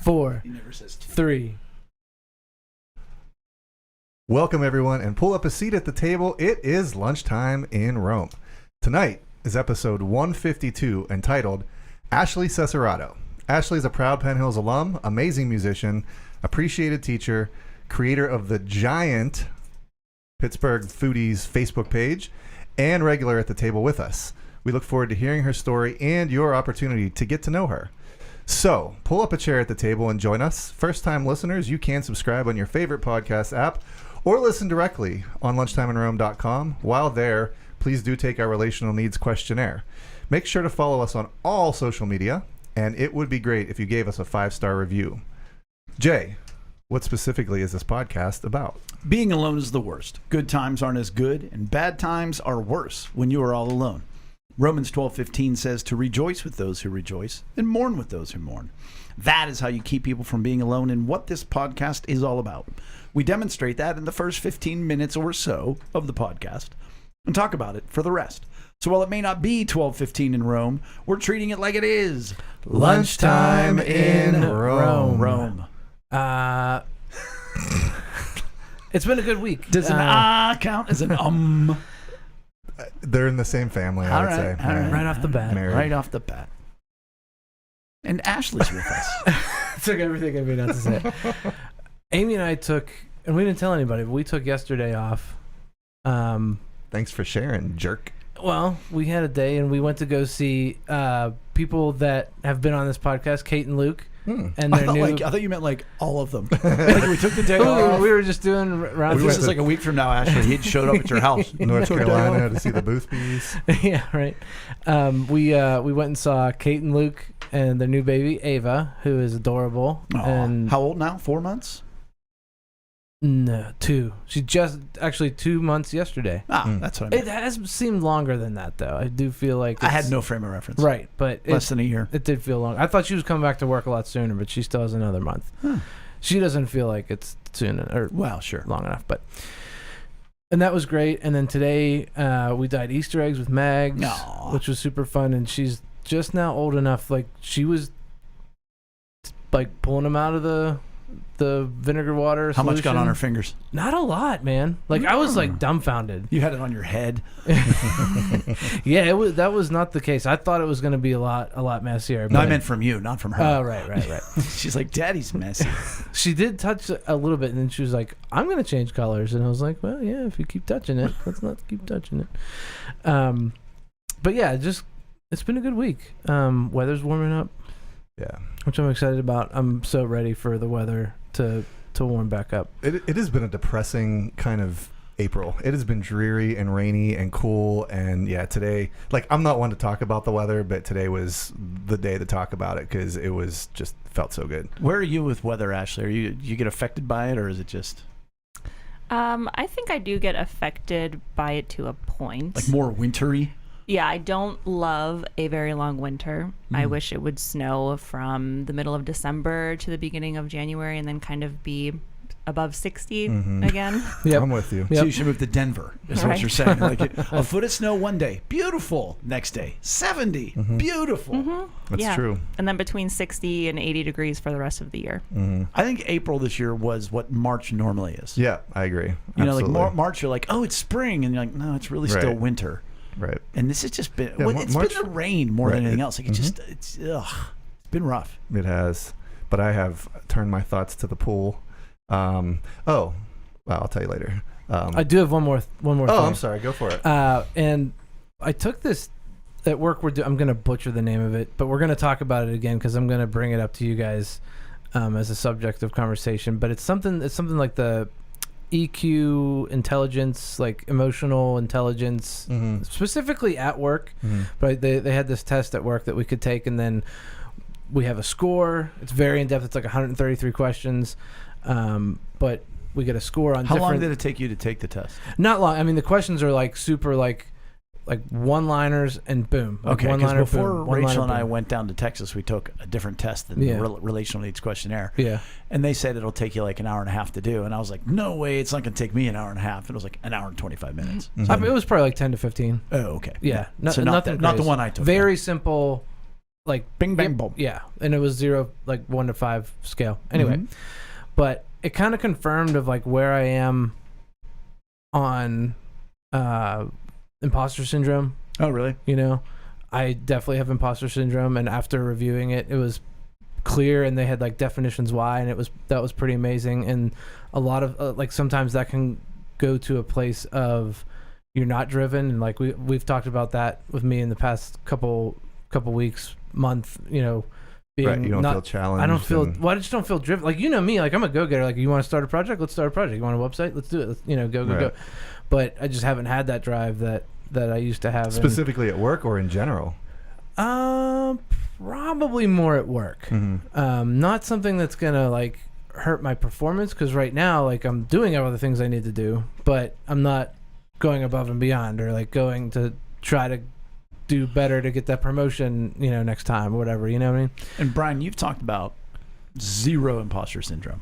4, He never says 2. 3. Welcome, everyone, and pull up a seat at the table. It is lunchtime in Rome. Tonight is episode 152, entitled Ashley Cesaratto. Ashley is a proud Penn Hills alum, amazing musician, appreciated teacher, creator of the giant Pittsburgh Foodies Facebook page, and regular at the table with us. We look forward to hearing her story and your opportunity to get to know her. So, pull up a chair at the table and join us. First-time listeners, you can subscribe on your favorite podcast app or listen directly on lunchtimeinrome.com. While there, please do take our relational needs questionnaire. Make sure to follow us on all social media, and it would be great if you gave us a 5-star review. Jay, what specifically is this podcast about? Being alone is the worst. Good times aren't as good, and bad times are worse when you are all alone. Romans 12:15 says to rejoice with those who rejoice and mourn with those who mourn. That is how you keep people from being alone, and what this podcast is all about. We demonstrate that in the first 15 minutes or so of the podcast and talk about it for the rest. So while it may not be 12:15 in Rome, we're treating it like it is Lunchtime in Rome. Rome. It's been a good week. Does an count as an They're in the same family, I would say. all right. Right off the bat. Married. Right off the bat. And Ashley's with us. Took everything I mean not to say. Amy and I took, and we didn't tell anybody, but we took yesterday off. Thanks for sharing, jerk. Well, we had a day, and we went to go see people that have been on this podcast, Kate and Luke. And I their new... thought you meant like all of them. Like we took the day off. We were just doing round. This is like a week from now, Ashley. He showed up at your house. North Carolina to see the Booth Bees. Yeah, right. We went and saw Kate and Luke and their new baby Ava, who is adorable. Aw. And How old now? 4 months? no, 2. She just actually 2 months yesterday. That's what I meant. It has seemed longer than that, though. I do feel like I had no frame of reference. right, but Less than a year. It did feel long. I thought she was coming back to work a lot sooner, but she still has another month. She doesn't feel like it's soon or Well, sure. long enough, but. And that was great. And then today we dyed Easter eggs with Mags, which was super fun. And she's just now old enough. Like she was like pulling them out of the vinegar water How much solution. got on her fingers? Not a lot, man. Like I was like dumbfounded. You had it on your head. Yeah, that was not the case. I thought it was going to be a lot messier. No, I meant from you, not from her. Oh, right. She's like, Daddy's messy. She did touch a little bit, and then she was like, I'm going to change colors. And I was like, well, yeah, if you keep touching it, let's not keep touching it. But yeah, it's been a good week. Weather's warming up. Yeah. Which I'm excited about. I'm so ready for the weather to warm back up. It has been a depressing kind of April. It has been dreary and rainy and cool. And yeah, today, like I'm not one to talk about the weather, but today was the day to talk about it because it was just felt so good. Where are you with weather, Ashley? Are you get affected by it, or is it just I think I do get affected by it to a point. like more wintry? Yeah, I don't love a very long winter. I wish it would snow from the middle of December to the beginning of January and then kind of be above 60 again. Yep. I'm with you. So you should move to Denver, is what Right. you're saying. Like a foot of snow one day, beautiful. Next day, 70, beautiful. That's true. And then between 60 and 80 degrees for the rest of the year. I think April this year was what March normally is. Yeah, I agree. You know, Absolutely. like March, you're like, oh, it's spring. And you're like, no, it's really still Right. winter. Right. And this has just been, Yeah, it's March- been the rain more than Right. anything else. Like it's been rough. It has. But I have turned my thoughts to the pool. Well, I'll tell you later. I do have one more thing. I'm sorry. Go for it. And I took this at work. I'm going to butcher the name of it, but we're going to talk about it again because I'm going to bring it up to you guys as a subject of conversation. But it's something like the EQ intelligence, like emotional intelligence, specifically at work. But they had this test at work that we could take, and then we have a score. It's very in depth. It's like 133 questions, but we get a score on. How long did it take you to take the test? Not long. I mean, the questions are like super like one-liners and boom. Like Okay, because one-liner, before boom, one-liner, Rachel and I boom. went down to Texas, we took a different test than the relational needs questionnaire. Yeah. And they said it'll take you like an hour and a half to do. And I was like, no way, it's not going to take me an hour and a half. It was like an hour and 25 minutes. I mean, it was probably like 10 to 15. Oh, okay. Yeah. So not the one I took. Very simple, like Bing, bang, boom. Yeah, and it was 0, like 1 to 5 scale. Anyway, but it kind of confirmed of like where I am on imposter syndrome. Oh, really? You know, I definitely have imposter syndrome, and after reviewing it, it was clear, and they had like definitions why, and that was pretty amazing. And a lot of like sometimes that can go to a place of you're not driven, and like we've talked about that with me in the past couple weeks, month, you know, being Right, you don't feel challenged. I don't feel well, I just don't feel driven. Like, you know me, like I'm a go-getter. Like, you want to start a project, let's start a project. You want a website, let's do it. Let's, you know, go. But I just haven't had that drive that I used to have. Specifically at work or in general? Probably more at work. Not something that's gonna like hurt my performance, because right now, like, I'm doing all the things I need to do, but I'm not going above and beyond, or like going to try to do better to get that promotion, you know, next time or whatever. You know what I mean? And Brian, you've talked about 0 imposter syndrome.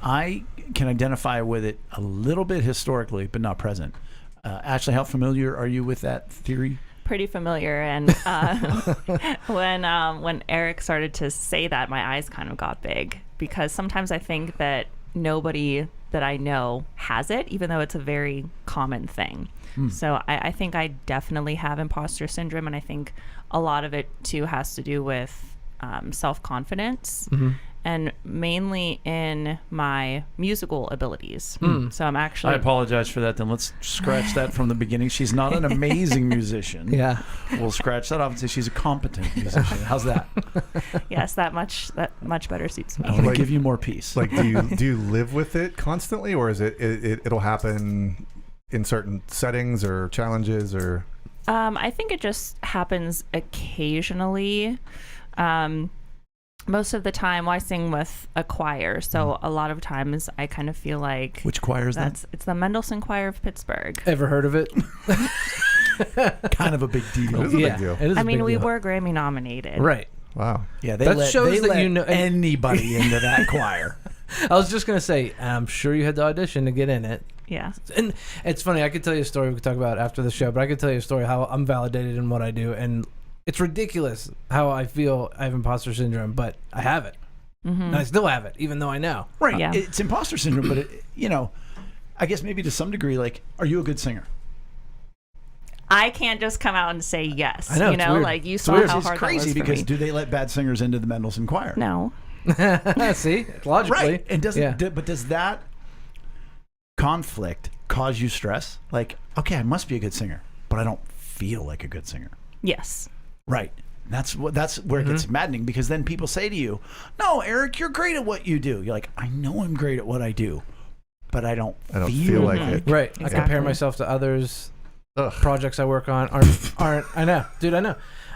I can identify with it a little bit historically, but not present. Ashley, how familiar are you with that theory? Pretty familiar, and when Eric started to say that, my eyes kind of got big, because sometimes I think that nobody that I know has it, even though it's a very common thing. So I think I definitely have imposter syndrome, and I think a lot of it too has to do with self-confidence, and mainly in my musical abilities. So I'm actually... I apologize for that. Then let's scratch that from the beginning. She's not an amazing musician. Yeah. We'll scratch that off and say she's a competent musician. How's that? Yes, that much better suits me. I want to give you more peace. Like, do you live with it constantly, or is it'll happen in certain settings or challenges, or? I think it just happens occasionally. Most of the time, I sing with a choir, so a lot of times I kind of feel like... Which choir is that? It's the Mendelssohn Choir of Pittsburgh. Ever heard of it? Kind of a big deal. It is a big deal. It is I a mean, big we deal. were Grammy nominated. Right. Wow. Yeah, That shows they that let you know- anybody into that choir. I was just gonna say, I'm sure you had to audition to get in it. Yeah. And it's funny, I could tell you a story we could talk about after the show, but I could tell you a story how I'm validated in what I do, and it's ridiculous how I feel I have imposter syndrome, but I have it. And I still have it, even though I know. Right. Yeah. It's imposter syndrome, but you know, I guess maybe to some degree, like, are you a good singer? I can't just come out and say yes. I know, you it's know, weird. like, you It's saw weird. how It's hard crazy that was for because me. do they let bad singers into the Mendelssohn choir? No. See, logically. Right. And does that conflict cause you stress? Like, okay, I must be a good singer, but I don't feel like a good singer. Yes. Right. That's where it gets maddening, because then people say to you, "No, Eric, you're great at what you do." You're like, "I know I'm great at what I do, but I don't feel like it. Right. I compare Exactly. myself to others. Ugh. Projects I work on aren't. I know, dude. I know.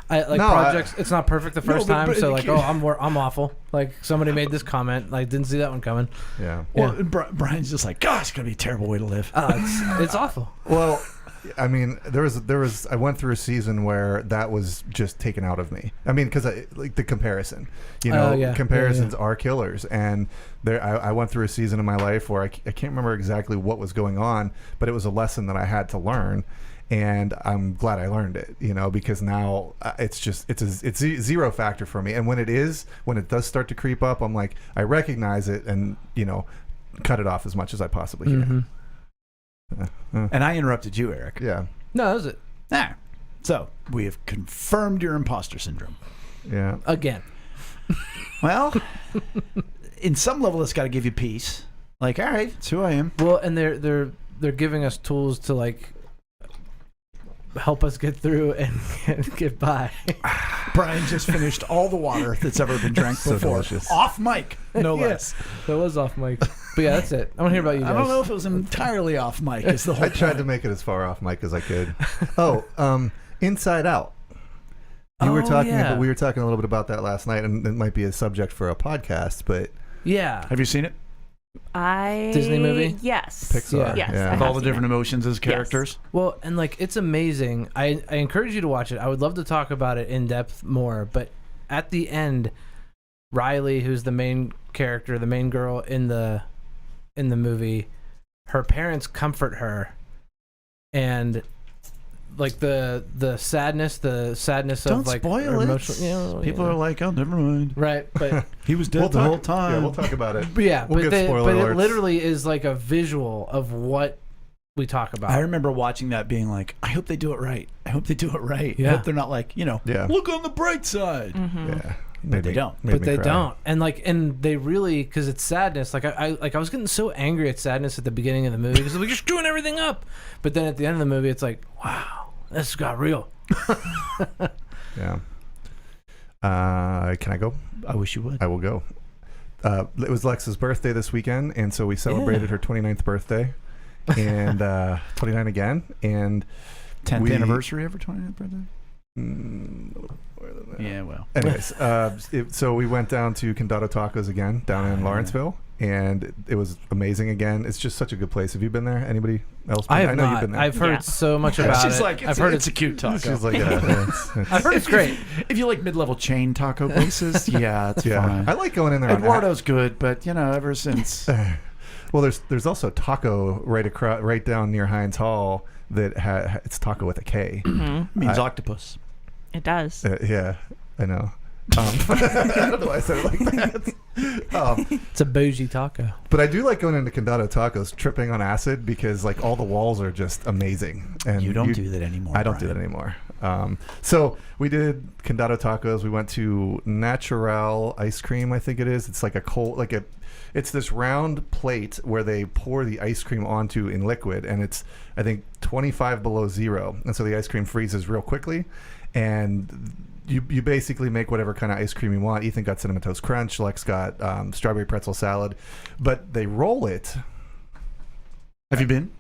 I like projects. It's not perfect the first time, so like, I'm awful. Like, somebody made this comment, like, didn't see that one coming. Yeah. Well, Brian's just like, "Gosh, it's gonna be a terrible way to live." It's awful. Well, I mean, there was. I went through a season where that was just taken out of me. I mean, because like the comparison, you know, comparisons are killers. And I went through a season in my life where I can't remember exactly what was going on, but it was a lesson that I had to learn. And I'm glad I learned it, you know, because now it's a zero factor for me. And when it does start to creep up, I'm like, I recognize it and, you know, cut it off as much as I possibly can. And I interrupted you, Eric. Yeah. No, that was it. So we have confirmed your imposter syndrome. Yeah. Again. Well, in some level, it's got to give you peace. Like, all right, it's who I am. Well, and they're giving us tools to like help us get through and get by. Brian just finished all the water that's ever been drank So before. delicious. Off mic, no Yeah. less. That was off mic. But yeah, that's it. I want to hear about you guys. I don't know if it was entirely off mic. Is the whole I tried to point. make it as far off mic as I could. Inside Out. We were yeah. talking a little bit about that last night, and it might be a subject for a podcast, but Yeah. Have you seen it? Disney movie? Yes. Pixar. Yes. Yeah. I With have all the seen different it. emotions as characters? Well, and like, it's amazing. I encourage you to watch it. I would love to talk about it in depth more, but at the end, Riley, who's the main character, the main girl in the movie, her parents comfort her, and like the sadness Don't of like spoil it. emotional. People are like, oh, never mind. right, but He was dead the whole time. Yeah, we'll talk about it. yeah, We'll but give spoiler it alerts. literally is like a visual of what we talk about. I remember watching that, being like, I hope they do it right. I hope they do it right. Yeah. I hope they're not like, Yeah. look on the bright side. Yeah. But they don't. Made But me they cry. don't, and they really, because it's sadness. Like I was getting so angry at sadness at the beginning of the movie because we're just screwing everything up. But then at the end of the movie, it's like, wow, this got real. Yeah. Can I go? I wish you would. I will go. It was Lex's birthday this weekend, and so we celebrated her 29th birthday, and 29 again, and 10th anniversary of her 29th birthday? More than that. Yeah, well. Anyways, so we went down to Condado Tacos again down in Lawrenceville, and it was amazing again. It's just such a good place. Have you been there? Anybody else? I have know not. you've been there. I've heard Yeah. so much about She's it. like, I've heard it's a cute taco. She's like, I've heard it's great. If you like mid-level chain taco places, yeah, it's yeah. fine. I like going in there. on Eduardo's good, but ever since well, there's also Taco right down near Heinz Hall that it's Taco with a K. means octopus. It does. Yeah, I know. I don't know why I said it like that. It's a bougie taco. But I do like going into Condado Tacos, tripping on acid, because like all the walls are just amazing. And You don't do that anymore. I don't do that anymore. So we did Condado Tacos. We went to Natural Ice Cream, I think it is. It's like it's this round plate where they pour the ice cream onto in liquid, and it's, I think, 25 below zero. And so the ice cream freezes real quickly, and you basically make whatever kind of ice cream you want. Ethan got Cinnamon Toast Crunch. Lex got strawberry pretzel salad. But they roll it. Have you been?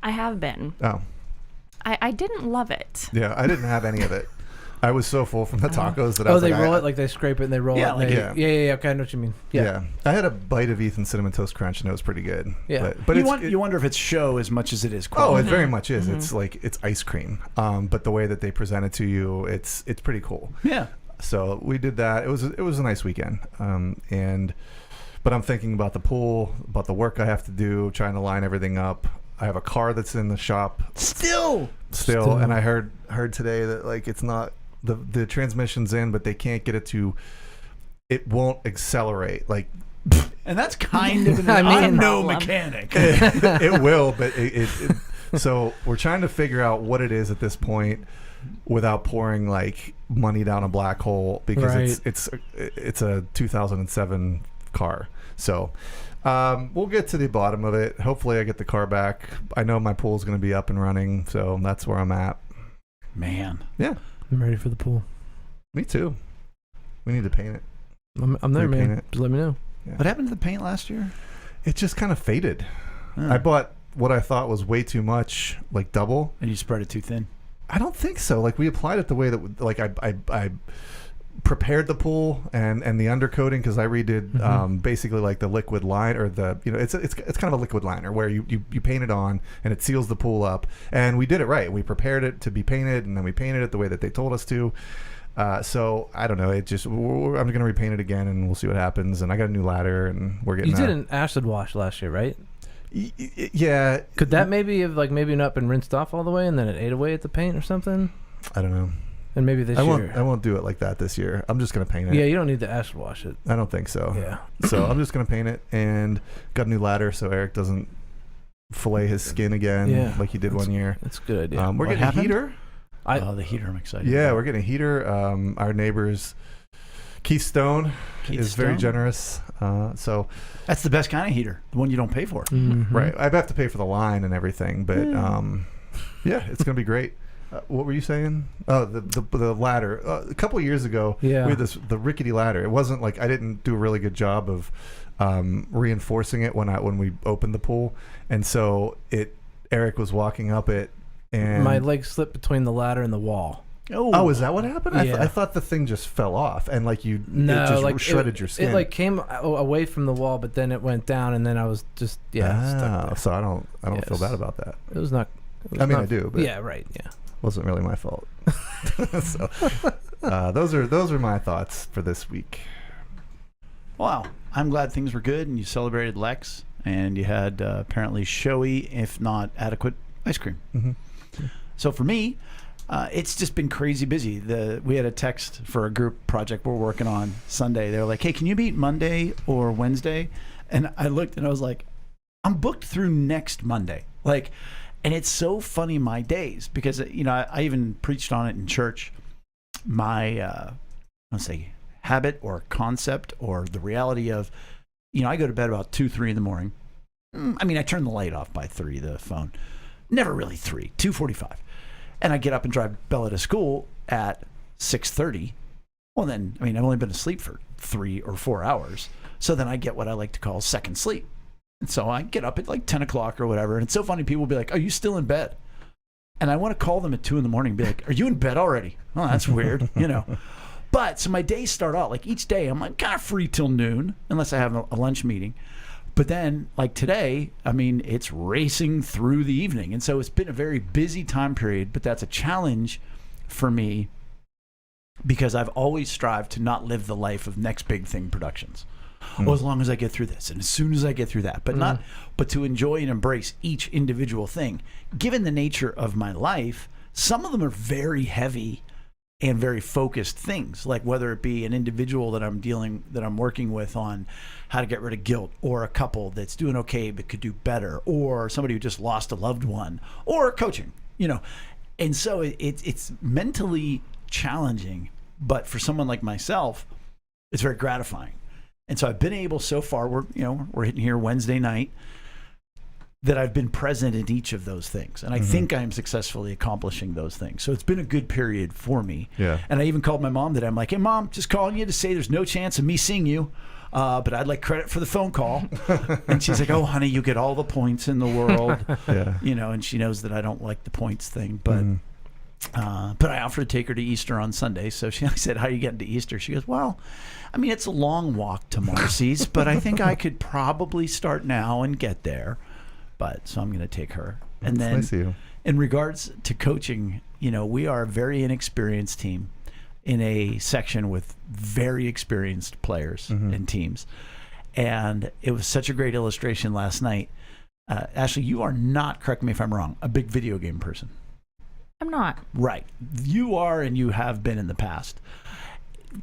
I have been. Oh, I didn't love it. yeah. I didn't have any of it. I was so full from the tacos that I Oh, was they like, roll it like they scrape it and they roll Yeah, it. like- And yeah. Okay, I know what you mean. Yeah. I had a bite of Ethan's Cinnamon Toast Crunch, and it was pretty good. Yeah. But you wonder if it's show as much as it is Oh, quality. it very much is. It's like it's ice cream, but the way that they present it to you, it's pretty cool. Yeah. So we did that. It was a nice weekend, but I'm thinking about the pool, about the work I have to do, trying to line everything up. I have a car that's in the shop Still. and I heard today that like it's not the transmission's in, but they can't get it won't accelerate like. And that's kind of I mean- I'm no problem. mechanic. It will, but so we're trying to figure out what it is at this point without pouring like money down a black hole, because Right. it's a 2007 car. So we'll get to the bottom of it. Hopefully I get the car back. I know my pool's going to be up and running, so that's where I'm at. Man. Yeah, I'm ready for the pool. me too. We need to paint it. I'm there, Repaint man. it. Just let me know. What happened to the paint last year? It just kind of faded. Oh. I bought what I thought was way too much, like double. And you spread it too thin. I don't think so. Like we applied it the way that like I prepared the pool and the undercoating, because I redid basically like the liquid line, or the it's kind of a liquid liner where you paint it on and it seals the pool up, and we did it right. We prepared it to be painted, and then we painted it the way that they told us to. So I don't know. It just I'm gonna repaint it again, and we'll see what happens. And I got a new ladder, and we're getting. You did an acid wash last year, right? Yeah. Could that maybe have maybe not been rinsed off all the way and then it ate away at the paint or something? I don't know. And maybe this I year. won't do it like that this year. I'm just gonna paint it. Yeah, you don't need to acid wash it. I don't think so. Yeah. So I'm just gonna paint it, and got a new ladder so Eric doesn't fillet his skin again, Yeah. like he did one year. That's a good idea. We're What getting happened? a heater. The heater I'm excited Yeah, about. we're getting a heater. Our neighbors, Keith Stone, is very Stone? generous. So That's the best kind of heater, the one you don't pay for. Mhm. right, I have to pay for the line and everything, but yeah, it's gonna be great. What were you saying? Oh, the ladder. A couple of years ago, Yeah. we had the rickety ladder. It wasn't like I didn't do a really good job of reinforcing it when we opened the pool, and so Eric was walking up it, and My leg slipped between the ladder and the wall. Oh, is that what happened? Yeah. I thought the thing just fell off and like it just shredded your skin. It came away from the wall, but then it went down, and then I was just stuck there. So I don't feel Yes. bad about that. It was not. I do, but yeah, right. Yeah. wasn't really my fault. So those are my thoughts for this week. Wow. I'm glad things were good and you celebrated Lex and you had apparently showy, if not adequate, ice cream. Mm-hmm. So for me, it's just been crazy busy. We had a text for a group project we're working on Sunday. They were like, hey, can you meet Monday or Wednesday? And I looked and I was like, I'm booked through next Monday. Like, and it's so funny, my days, because, I even preached on it in church. My, let's say, habit or concept or the reality of, I go to bed about 2, 3 in the morning. I turn the light off by 3, the phone. Never really 3, 2:45. And I get up and drive Bella to school at 6:30. Well, then, I've only been asleep for 3 or 4 hours. So then I get what I like to call second sleep. And so I get up at like 10 o'clock or whatever. And it's so funny. People will be like, are you still in bed? And I want to call them at 2 in the morning and be like, are you in bed already? Oh, that's weird, But so my days start out like each day I'm like kind of free till noon unless I have a lunch meeting. But then like today, it's racing through the evening. And so it's been a very busy time period, but that's a challenge for me because I've always strived to not live the life of next big thing productions. Well, as long as I get through this and as soon as I get through that, but to enjoy and embrace each individual thing. Given the nature of my life, some of them are very heavy and very focused things, like whether it be an individual that I'm working with on how to get rid of guilt, or a couple that's doing okay but could do better, or somebody who just lost a loved one, or coaching, And so it's mentally challenging, but for someone like myself, it's very gratifying. And so I've been able so far, we're hitting here Wednesday night, that I've been present in each of those things. And I think I'm successfully accomplishing those things. So it's been a good period for me. Yeah. And I even called my mom today. I'm like, hey, Mom, just calling you to say there's no chance of me seeing you, but I'd like credit for the phone call. And she's like, oh, honey, you get all the points in the world. Yeah. And she knows that I don't like the points thing. But I offered to take her to Easter on Sunday. So I said, how are you getting to Easter? She goes, well, it's a long walk to Marcy's, but I think I could probably start now and get there. But so I'm going to take her. And then nice of you. In regards to coaching, we are a very inexperienced team in a section with very experienced players and teams. And it was such a great illustration last night. Ashley, you are not, correct me if I'm wrong, a big video game person. I'm not. Right. You are, and you have been in the past.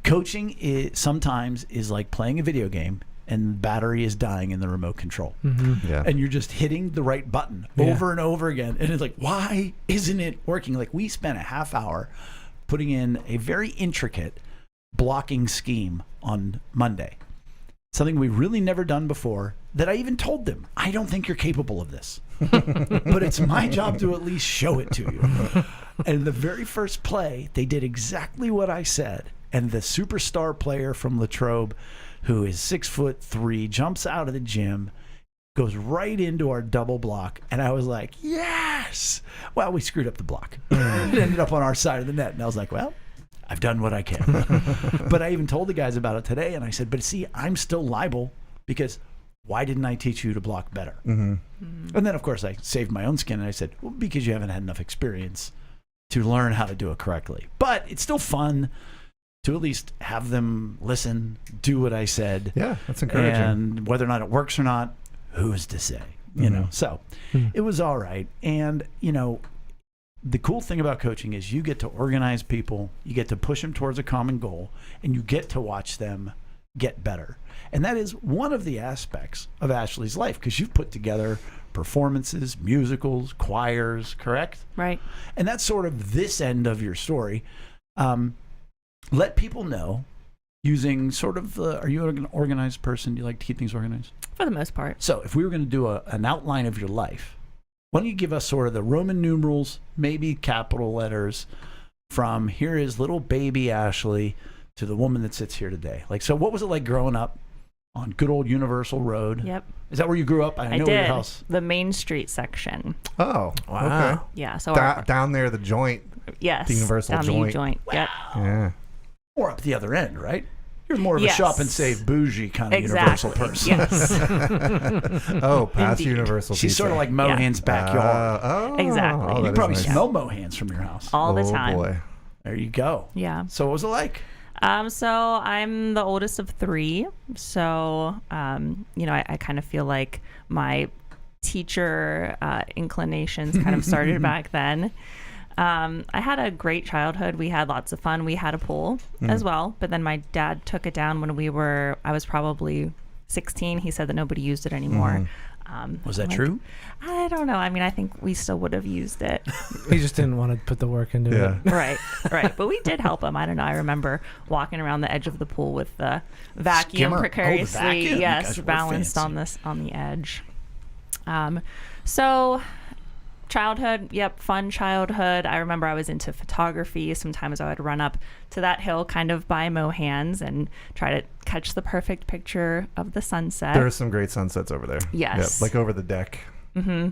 Coaching sometimes is like playing a video game and the battery is dying in the remote control. Yeah. And you're just hitting the right button over and over again. And it's like, why isn't it working? Like, we spent a half hour putting in a very intricate blocking scheme on Monday. Something we really never done before, that I even told them, I don't think you're capable of this. But it's my job to at least show it to you. And the very first play, they did exactly what I said. And the superstar player from Latrobe, who is 6'3", jumps out of the gym, goes right into our double block. And I was like, yes! Well, we screwed up the block. It ended up on our side of the net. And I was like, well, I've done what I can. But I even told the guys about it today. And I said, but see, I'm still liable because why didn't I teach you to block better? And then, of course, I saved my own skin. And I said, well, because you haven't had enough experience to learn how to do it correctly. But it's still fun to at least have them listen, do what I said. Yeah, that's encouraging. And whether or not it works or not, who's to say? You know, so it was all right. And, the cool thing about coaching is you get to organize people, you get to push them towards a common goal, and you get to watch them get better. And that is one of the aspects of Ashley's life, because you've put together performances, musicals, choirs, correct? Right. And that's sort of this end of your story. Let people know using sort of are you an organized person? Do you like to keep things organized? For the most part. So if we were going to do an outline of your life, why don't you give us sort of the Roman numerals, maybe capital letters, from here is little baby Ashley to the woman that sits here today. Like, so what was it like growing up on good old Universal Road? Yep. Is that where you grew up? I know did. your house. The Main Street section. Oh, Wow. okay. Yeah. So Down there, the joint. yes. the Universal down joint. the joint. Yep. Yeah. Or up the other end, right? You're more of a Yes. shop and save bougie kind of Exactly. Universal person. Yes. Oh, past Indeed. Universal. She's sort of like Pizza. Mohan's backyard. Exactly. Oh, You that is probably nice. smell Mohan's from your house. All the Oh, time. boy. There you go. Yeah. So what was it like? So I'm the oldest of 3. So, I kind of feel like my teacher inclinations kind of started back then. I had a great childhood. We had lots of fun. We had a pool as well, but then my dad took it down when I was probably 16. He said that nobody used it anymore. Was that true? I don't know. I mean, I think we still would have used it. He just didn't want to put the work into it. Right. But we did help him. I don't know. I remember walking around the edge of the pool with the vacuum Skimmer. precariously, Oh, the vacuum. yes, Gosh, we're balanced fancy. on the edge. So childhood, fun childhood. I remember I was into photography. Sometimes I would run up to that hill kind of by Mohans and try to catch the perfect picture of the sunset. There are some great sunsets over there. Yes. Yep, like over the deck. Mm-hmm.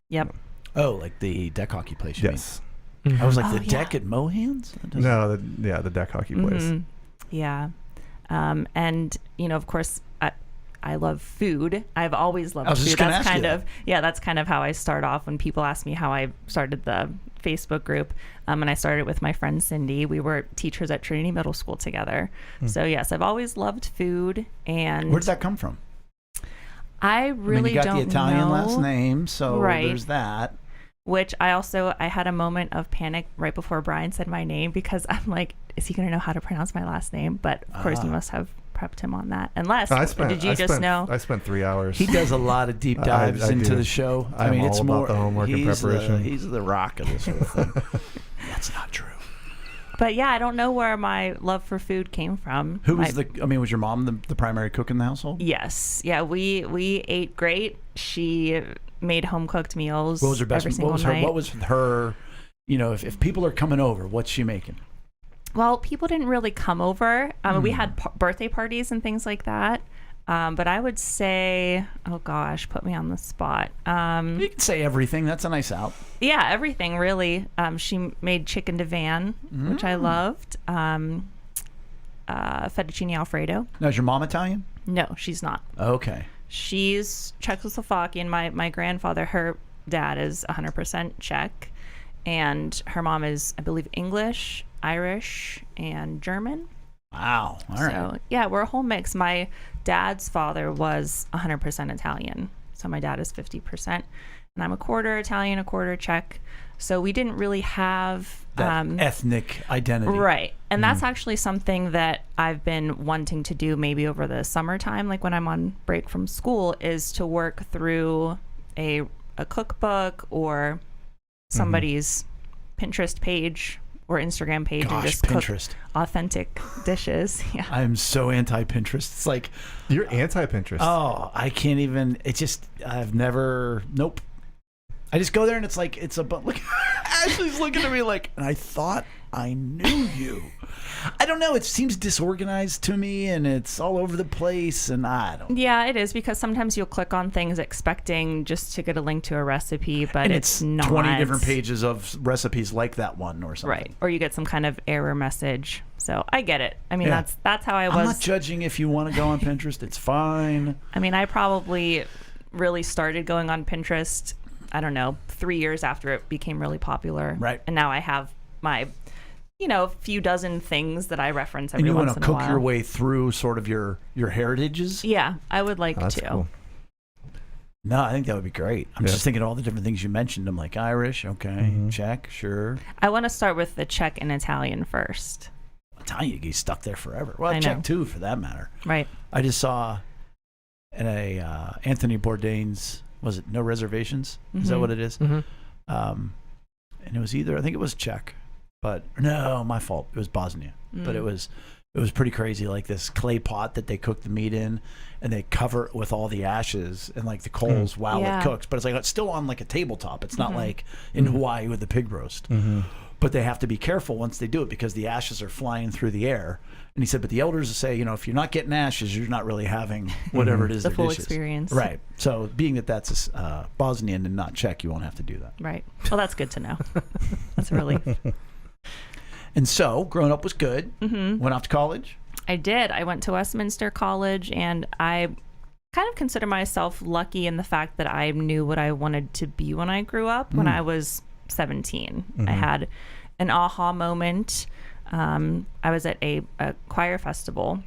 Yep. Oh, like the deck hockey place. You Yes. mean? I was like, Oh, the deck at Mohans? That doesn't- No, the deck hockey place. Mhm. Yeah. And, of course, I love food. I've always loved I was food. just gonna That's ask you kind of that's kind of how I start off when people ask me how I started the Facebook group. And I started with my friend Cindy. We were teachers at Trinity Middle School together. So yes, I've always loved food. And Where did that come from? I I mean, really you got don't the Italian know. last name, so Right. there's that. Which I had a moment of panic right before Brian said my name, because I'm like, is he going to know how to pronounce my last name? But of course, you must have prepped him on that. Unless, did you just know? I spent 3 hours. He does a lot of deep dives I into do. the show. I'm mean, it's all about more the homework and he's preparation. He's the rock of this whole thing. That's not true. But yeah, I don't know where my love for food came from. Who was was your mom the primary cook in the household? Yes. Yeah, we ate great. She made home cooked meals. What was her best? Every single What was her? night. What was her? If people are coming over, what's she making? Well, people didn't really come over. We had birthday parties and things like that. But I would say, oh gosh, put me on the spot. You can say everything. That's a nice out. Yeah, everything really. She made chicken divan, which I loved. Fettuccine Alfredo. Now, is your mom Italian? No, she's not. Okay. She's Czechoslovakian. My grandfather, her dad is 100% Czech, and her mom is, I believe, English, Irish, and German. Wow. All right. So yeah, we're a whole mix. My dad's father was 100% Italian, so my dad is 50%, and I'm a quarter Italian, a quarter Czech. So we didn't really have that ethnic identity. Right. And that's actually something that I've been wanting to do maybe over the summertime, like when I'm on break from school, is to work through a cookbook or somebody's Pinterest page or Instagram page and just Pinterest. cook authentic dishes. Yeah. I'm so anti-Pinterest. It's like, You're anti-Pinterest. oh, I can't even. I've never. Nope. I just go there and it's like look. Ashley's looking at me like, and I thought I knew you. I don't know. It seems disorganized to me, and it's all over the place, and I don't. Yeah, it is, because sometimes you'll click on things expecting just to get a link to a recipe, but And it's not. 20 different pages of recipes like that one or something. Right. Or you get some kind of error message. So I get it. I mean, Yeah. that's how I was. I'm not judging if you want to go on Pinterest. It's fine. I mean, I probably really started going on Pinterest, I don't know, 3 years after it became really popular. Right. And now I have my, few dozen things that I reference And every you once want in to a cook while. your way through sort of your heritages? Yeah, I would like That's to. cool. No, I think that would be great. I'm Yeah. just thinking all the different things you mentioned. I'm like, Irish, okay, Czech, sure. I want to start with the Czech and Italian first. Italian, you get stuck there forever. Well, I know. Czech too, for that matter. Right. I just saw in a Anthony Bourdain's, was it No Reservations? Is that what it is? Mm-hmm. And it was either, I think it was Czech, but no, my fault. It was Bosnia. But it was pretty crazy, like this clay pot that they cook the meat in, and they cover it with all the ashes and like the coals while Yeah. it cooks. But it's still on like a tabletop. It's not like in Hawaii with the pig roast. But they have to be careful once they do it because the ashes are flying through the air. And he said, but the elders say, if you're not getting ashes, you're not really having whatever it is. The their full dishes. experience. Right. So being that that's Bosnian and not Czech, you won't have to do that. Right. Well, that's good to know. That's a relief. And so growing up was good. Went off to college. I did. I went to Westminster College, and I kind of consider myself lucky in the fact that I knew what I wanted to be when I grew up. When I was 17, I had an aha moment. I was at a choir festival,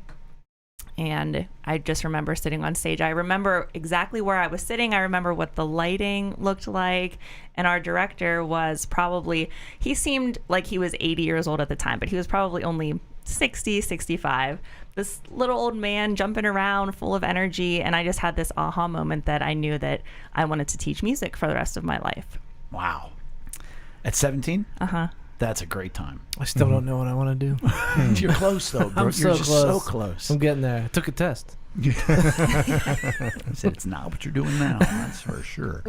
and I just remember sitting on stage. I remember exactly where I was sitting. I remember what the lighting looked like. And our director was he seemed like he was 80 years old at the time, but he was probably only 60, 65. This little old man jumping around full of energy. And I just had this aha moment that I knew that I wanted to teach music for the rest of my life. Wow. At 17? Uh-huh. That's a great time. I still don't know what I want to do. You're close, though, bro. I'm You're just so close. I'm getting there. I took a test. I said it's not what you're doing now. That's for sure.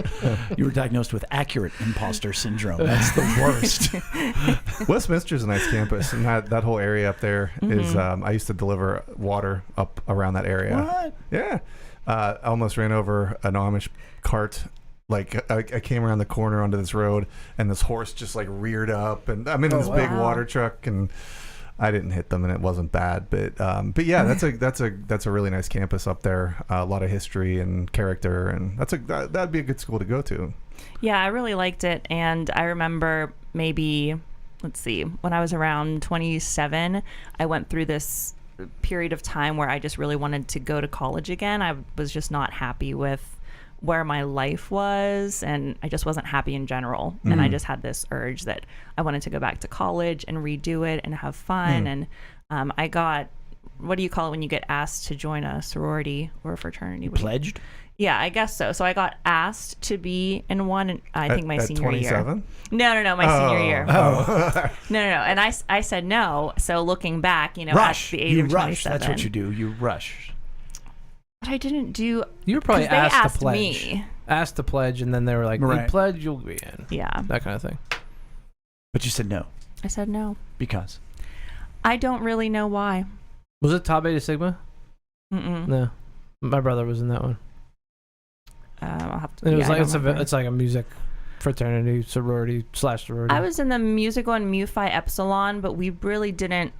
You were diagnosed with accurate imposter syndrome. That's the worst. Westminster's a nice campus, and that whole area up there is. I used to deliver water up around that area. What? Yeah, I almost ran over an Amish cart. Like I came around the corner onto this road, and this horse just like reared up, and I'm in this big water truck, and I didn't hit them, and it wasn't bad. But yeah, that's a really nice campus up there. A lot of history and character, and that'd be a good school to go to. Yeah, I really liked it, and I remember maybe, let's see, when I was around 27, I went through this period of time where I just really wanted to go to college again. I was just not happy with where my life was, and I just wasn't happy in general. And I just had this urge that I wanted to go back to college and redo it and have fun. And I got, what do you call it when you get asked to join a sorority or a fraternity? Pledged? Yeah, I guess so. So I got asked to be in one, I think my senior 27? year. No, my senior year. Oh. No. And I said no. So looking back, Rush. at the age You of rush. 27. That's what you do. You rush. But I didn't do. You were probably 'cause they asked to asked pledge. me. Asked to pledge, and then they were like, Right. "You pledge, you'll be in." Yeah. That kind of thing. But you said no. I said no. Because? I don't really know why. Was it Tau Beta Sigma? Mm-mm. No, my brother was in that one. I'll have to. And it was I like don't remember. it's like a music fraternity, sorority / sorority. I was in the musical and Mu Phi Epsilon, but we really didn't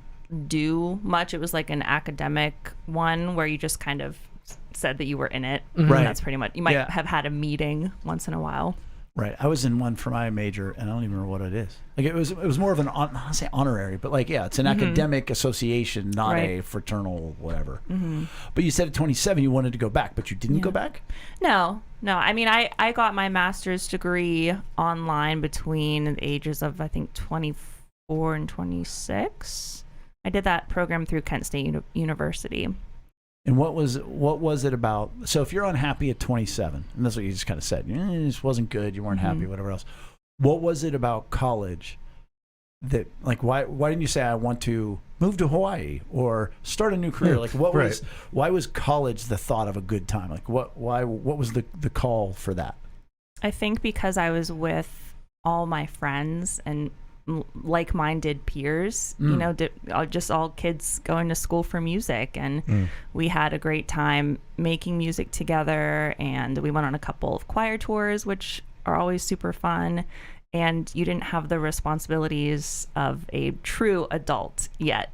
do much. It was like an academic one where you just kind of said that you were in it. Mhm. Right. And that's pretty much. You might Yeah. have had a meeting once in a while. Right. I was in one for my major, and I don't even remember what it is. Like it was more of an, I don't say honorary, but like, yeah, it's an academic association, not Right. a fraternal whatever. Mm-hmm. But you said at 27 you wanted to go back, but you didn't go back? No. I mean, I got my master's degree online between the ages of, I think, 24 and 26. I did that program through Kent State University. And what was it about? So if you're unhappy at 27, and that's what you just kind of said, this wasn't good, you weren't happy, whatever else. What was it about college that, like, why didn't you say I want to move to Hawaii or start a new career? Like, why was college the thought of a good time? Like, what was the call for that? I think because I was with all my friends and like-minded peers, just all kids going to school for music, and we had a great time making music together, and we went on a couple of choir tours, which are always super fun, and you didn't have the responsibilities of a true adult yet.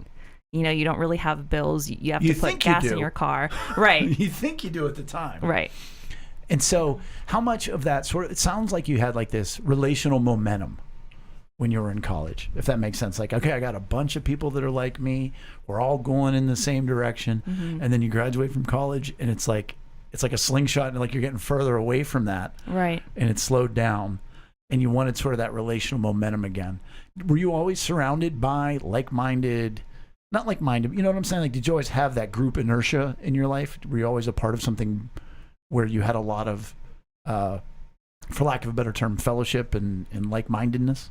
You don't really have bills. You have to put gas in your car. Right. You think you do at the time. Right. And so how much of that it sounds like you had like this relational momentum when you were in college, if that makes sense. Like, okay, I got a bunch of people that are like me. We're all going in the same direction. And then you graduate from college, and it's like a slingshot, and like you're getting further away from that. Right. And it's slowed down, and you wanted sort of that relational momentum again. Were you always surrounded by like-minded, not like-minded, you know what I'm saying? Like, did you always have that group inertia in your life? Were you always a part of something where you had a lot of, for lack of a better term, fellowship and like-mindedness?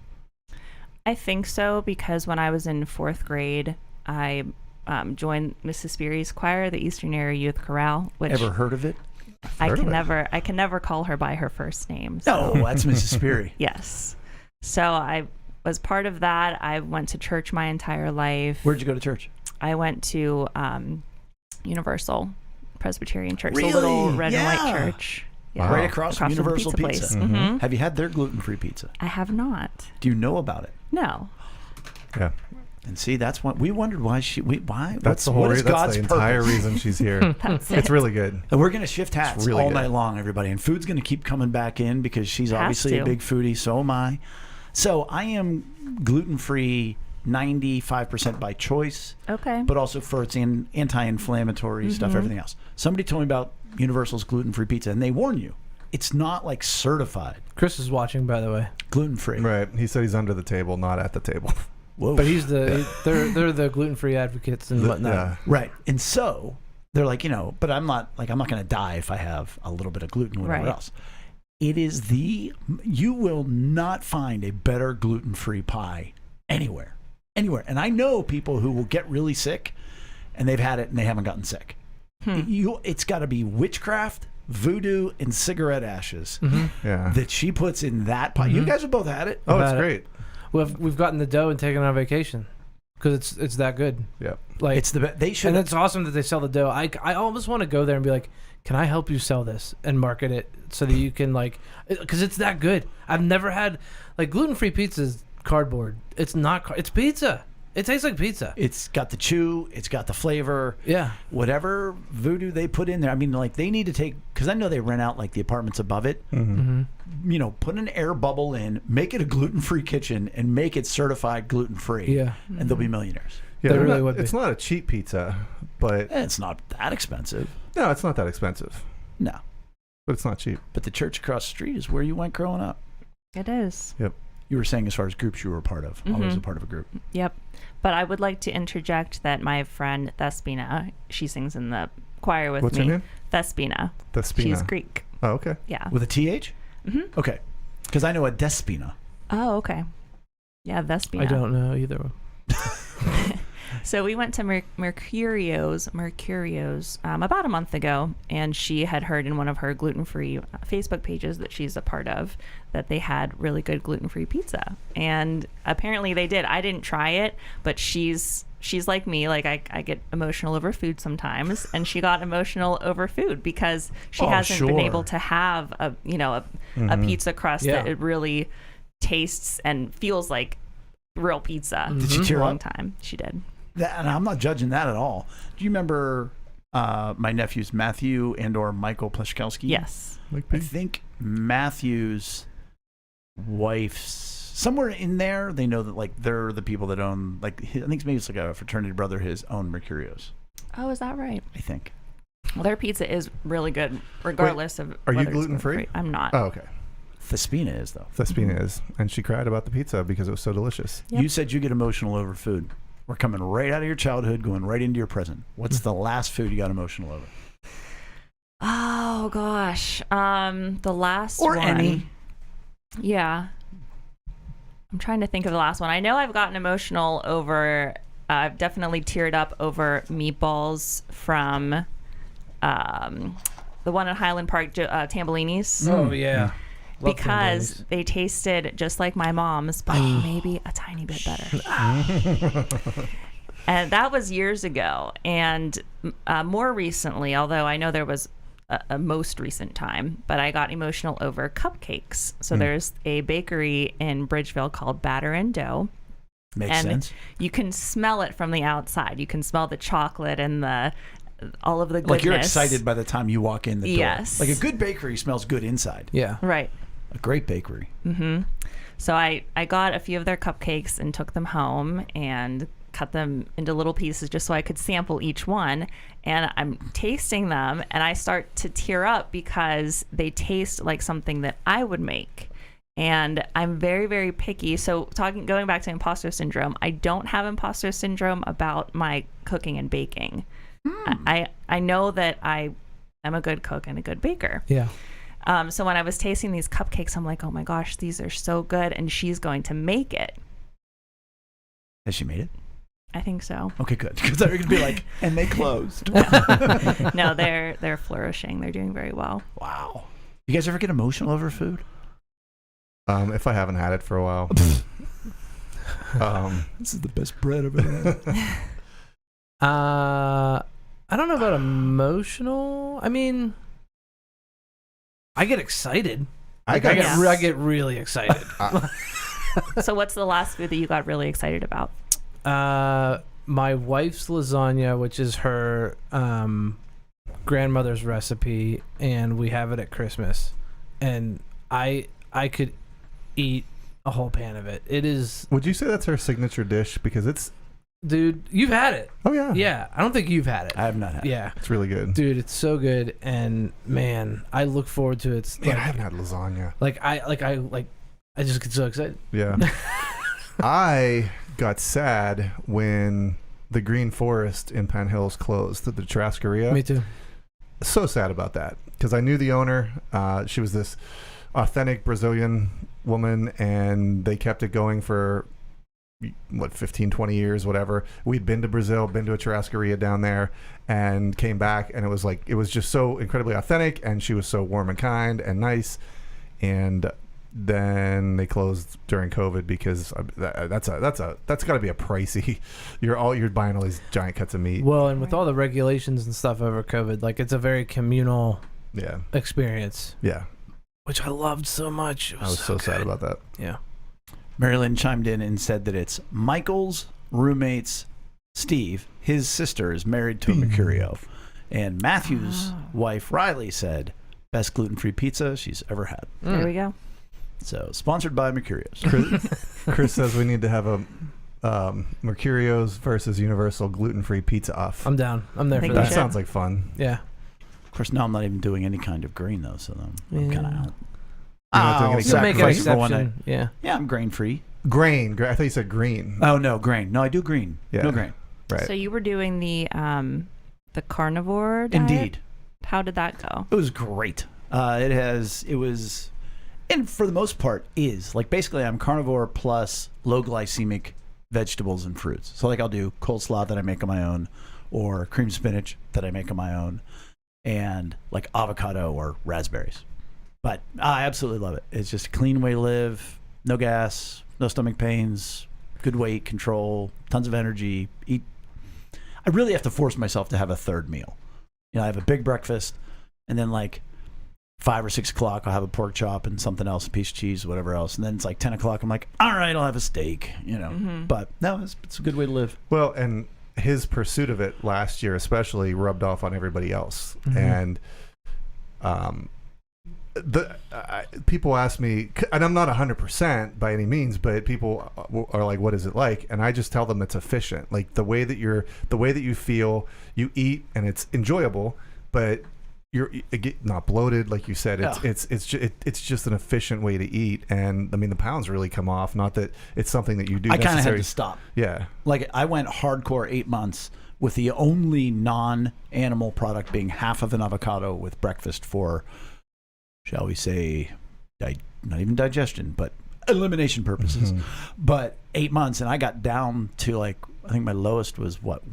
I think so, because when I was in 4th grade, I joined Mrs. Speary's choir, the Eastern Area Youth Chorale. Which Ever heard of it? I can never call her by her first name. So. No, that's Mrs. Speary. Yes. So I was part of that. I went to church my entire life. Where'd you go to church? I went to Universal Presbyterian Church, Really? the little red and white Yeah. church. Wow. Right across from the Universal Pizza. place. Mm-hmm. Have you had their gluten-free pizza? I have not. Do you know about it? No. Yeah. And see, that's what we wondered why That's the whole what is that's God's the entire purpose? reason she's here. That's It's it. really good. And we're going to shift hats really all good. night long, everybody. And food's going to keep coming back in because she's Has obviously a to. big foodie. So am I. So I am gluten-free 95% by choice, Okay. but also for its anti-inflammatory stuff, everything else. Somebody told me about Universal's gluten-free pizza, and they warn you, it's not like certified Chris is watching, by the way. gluten-free. Right. He said he's under the table, not at the table. Whoa. But he's they're the gluten-free advocates and whatnot. Yeah. Right. And so they're like, but I'm not going to die if I have a little bit of gluten or whatever Right. else. It is you will not find a better gluten-free pie anywhere. And I know people who will get really sick and they've had it and they haven't gotten sick. It's got to be witchcraft, voodoo, and cigarette ashes Yeah. that she puts in that pie. You guys have both had it. Oh, it's Had it. great. We've gotten the dough and taken it on vacation because it's that good. Yep. Like It's the best. They should. and it's awesome that they sell the dough. I almost want to go there and be like, can I help you sell this and market it so that you can because it's that good. I've never had gluten-free pizza is cardboard. It's not. It's pizza. It tastes like pizza. It's got the chew. It's got the flavor. Yeah. Whatever voodoo they put in there. I mean, they need to take, because I know they rent out the apartments above it. Put an air bubble in, make it a gluten-free kitchen, and make it certified gluten-free. Yeah. And they'll be millionaires. Yeah, They they're really not- would be. It's not a cheap pizza, but And it's not that expensive. no, it's not that expensive. No. But it's not cheap. But the church across the street is where you went growing up. It is. You were saying as far as groups you were a part of. Always a part of a group. Yep. But I would like to interject that my friend Thespina, she sings in the choir with What's me. her name? Thespina. Despina. She's Greek. Oh, okay. Yeah. With a TH? Okay. Because I know a Despina. Oh, okay. Yeah, Thespina. I don't know either. So we went to Mercurio's about a month ago, and she had heard in one of her gluten-free Facebook pages that she's a part of that they had really good gluten-free pizza, and apparently they did. I didn't try it, but she's like me. I get emotional over food sometimes, and she got emotional over food because she hasn't been able to have a pizza crust that it really tastes and feels like real pizza. Did she tear a long up? time. She did. And I'm not judging that at all. Do you remember my nephews Matthew and or Michael Pleshkowski? Yes. I think Matthew's wife's somewhere in there. They know that they're the people that own I think maybe it's a fraternity brother his own Mercurios. Oh, is that right? I think. Well, their pizza is really good, regardless of. are you whether it's gluten-free? I'm not. Oh, okay. Thespina is though. Thespina is. And she cried about the pizza because it was so delicious. Yep. You said you get emotional over food. We're coming right out of your childhood, going right into your present. What's the last food you got emotional over? Oh gosh, the last Or one. any. Yeah, I'm trying to think of the last one. I know I've gotten emotional over. I've definitely teared up over meatballs from the one at Highland Park, Tambellini's. Oh yeah. Love Because Tambellini's. they tasted just like my mom's, but maybe a tiny bit better. And that was years ago. And more recently, although I know there was a most recent time, but I got emotional over cupcakes. So there's a bakery in Bridgeville called Batter and Dough. Makes And sense. you can smell it from the outside. You can smell the chocolate and all of the goodness. Like you're excited by the time you walk in the door. Yes. Like a good bakery smells good inside. Yeah. Right. A great bakery. So I got a few of their cupcakes and took them home and cut them into little pieces just so I could sample each one. And I'm tasting them and I start to tear up because they taste like something that I would make. And I'm very, very picky. So going back to imposter syndrome, I don't have imposter syndrome about my cooking and baking. I know that I am a good cook and a good baker. Yeah. So when I was tasting these cupcakes, I'm like, oh my gosh, these are so good. And she's going to make it. Has she made it? I think so. Okay, good. Because they're going to be like, and they closed. No, they're flourishing. They're doing very well. Wow. You guys ever get emotional over food? If I haven't had it for a while. This is the best bread I've ever had. I don't know about emotional. I mean, I get excited. I I got get really excited. So what's the last food that you got really excited about? My wife's lasagna, which is her grandmother's recipe, and we have it at Christmas. And I could eat a whole pan of it. It is, Would you say that's her signature dish? Because it's... dude, you've had it. Oh, yeah. Yeah, I don't think you've had it. I have not had it. Yeah. It's really good. Dude, it's so good, and man, I look forward to it. It's Man, like, I haven't had lasagna. I just get so excited. Yeah. I got sad when the Green Forest in Penn Hills closed, the Churrascaria. Me too. So sad about that because I knew the owner. She was this authentic Brazilian woman, and they kept it going for 15, 20 years, whatever. We'd been to Brazil, been to a Churrascaria down there, and came back, and it was just so incredibly authentic, and she was so warm and kind and nice. And then they closed during COVID because that's got to be a pricey. You're buying all these giant cuts of meat. Well, and with all the regulations and stuff over COVID, like it's a very communal experience, which I loved so much. I was so sad about that. Yeah. Marilyn chimed in and said that it's Michael's roommate's Steve. His sister is married to a Mercurio. And Matthew's wife, Riley, said, best gluten-free pizza she's ever had. There we go. So, sponsored by Mercurios. Chris says we need to have a Mercurios versus Universal gluten-free pizza off. I'm down. I'm there for Think That we that. should. sounds like fun. Yeah. Of course, now I'm not even doing any kind of grain, though, so I'm kind of out. You're not doing any You'll make an sacrifice for one exception. night. Yeah. Yeah, I'm grain-free. Grain. I thought you said green. Oh, no, grain. No, I do green. Yeah. No grain. Right. So you were doing the carnivore diet? Indeed. How did that go? It was great. It was, and for the most part is, like basically I'm carnivore plus low glycemic vegetables and fruits. So like I'll do coleslaw that I make on my own or cream spinach that I make on my own and like avocado or raspberries. But I absolutely love it. It's just a clean way to live, no gas, no stomach pains, good weight control, tons of energy. I really have to force myself to have a third meal. I have a big breakfast and then like 5 or 6 o'clock, I'll have a pork chop and something else, a piece of cheese, whatever else. And then it's like 10 o'clock. I'm like, all right, I'll have a steak, But no, it's a good way to live. Well, and his pursuit of it last year especially rubbed off on everybody else. And people ask me, and I'm not 100% by any means, but people are like, what is it like? And I just tell them it's efficient. Like the way that you feel, you eat and it's enjoyable, but you're not bloated, like you said. It's just an efficient way to eat, and I mean the pounds really come off. Not that it's something that you do. I kind of had to stop. Yeah, like I went hardcore 8 months with the only non-animal product being half of an avocado with breakfast for, shall we say, not even digestion, but elimination purposes. But 8 months, and I got down to like I think my lowest was what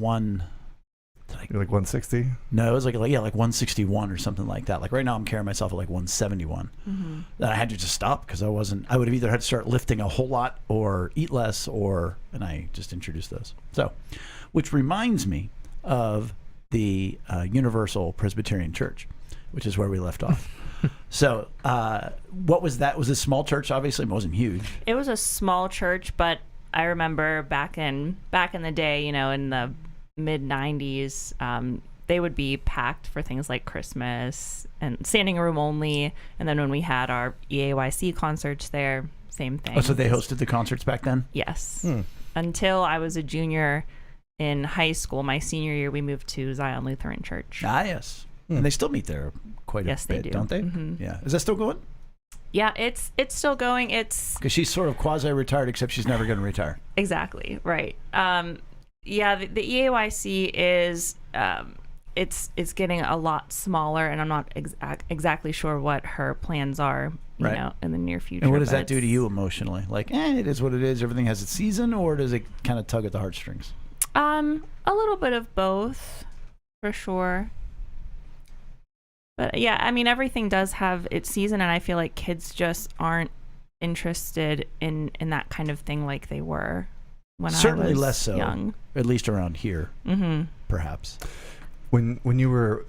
You're like 160. No, it was like 161 or something like that. Like right now, I'm carrying myself at like 171. Then I had to just stop because I would have either had to start lifting a whole lot or eat less, and I just introduced those. So, which reminds me of the Universal Presbyterian Church, which is where we left off. So, what was that? Was a small church? Obviously, it wasn't huge. It was a small church, but I remember back in the day, in the mid 90s, they would be packed for things like Christmas and standing room only. And then when we had our EAYC concerts there, same thing. Oh, so they hosted the concerts back then? Yes. Until I was a junior in high school, my senior year, we moved to Zion Lutheran Church. Ah, yes. And they still meet there quite a Yes, they bit, do. don't they? Yeah. Is that still going? Yeah, it's still going. It's Because she's sort of quasi-retired, except she's never going to retire. exactly right. Yeah, the EAYC is it's getting a lot smaller, and I'm not exactly sure what her plans are, you Right. know, in the near future. And what does but that do to you emotionally? Like, it is what it is. Everything has its season, or does it kind of tug at the heartstrings? A little bit of both, for sure. But yeah, I mean, everything does have its season, and I feel like kids just aren't interested in that kind of thing like they were when Certainly I was less so. young. At least around here, perhaps. When you were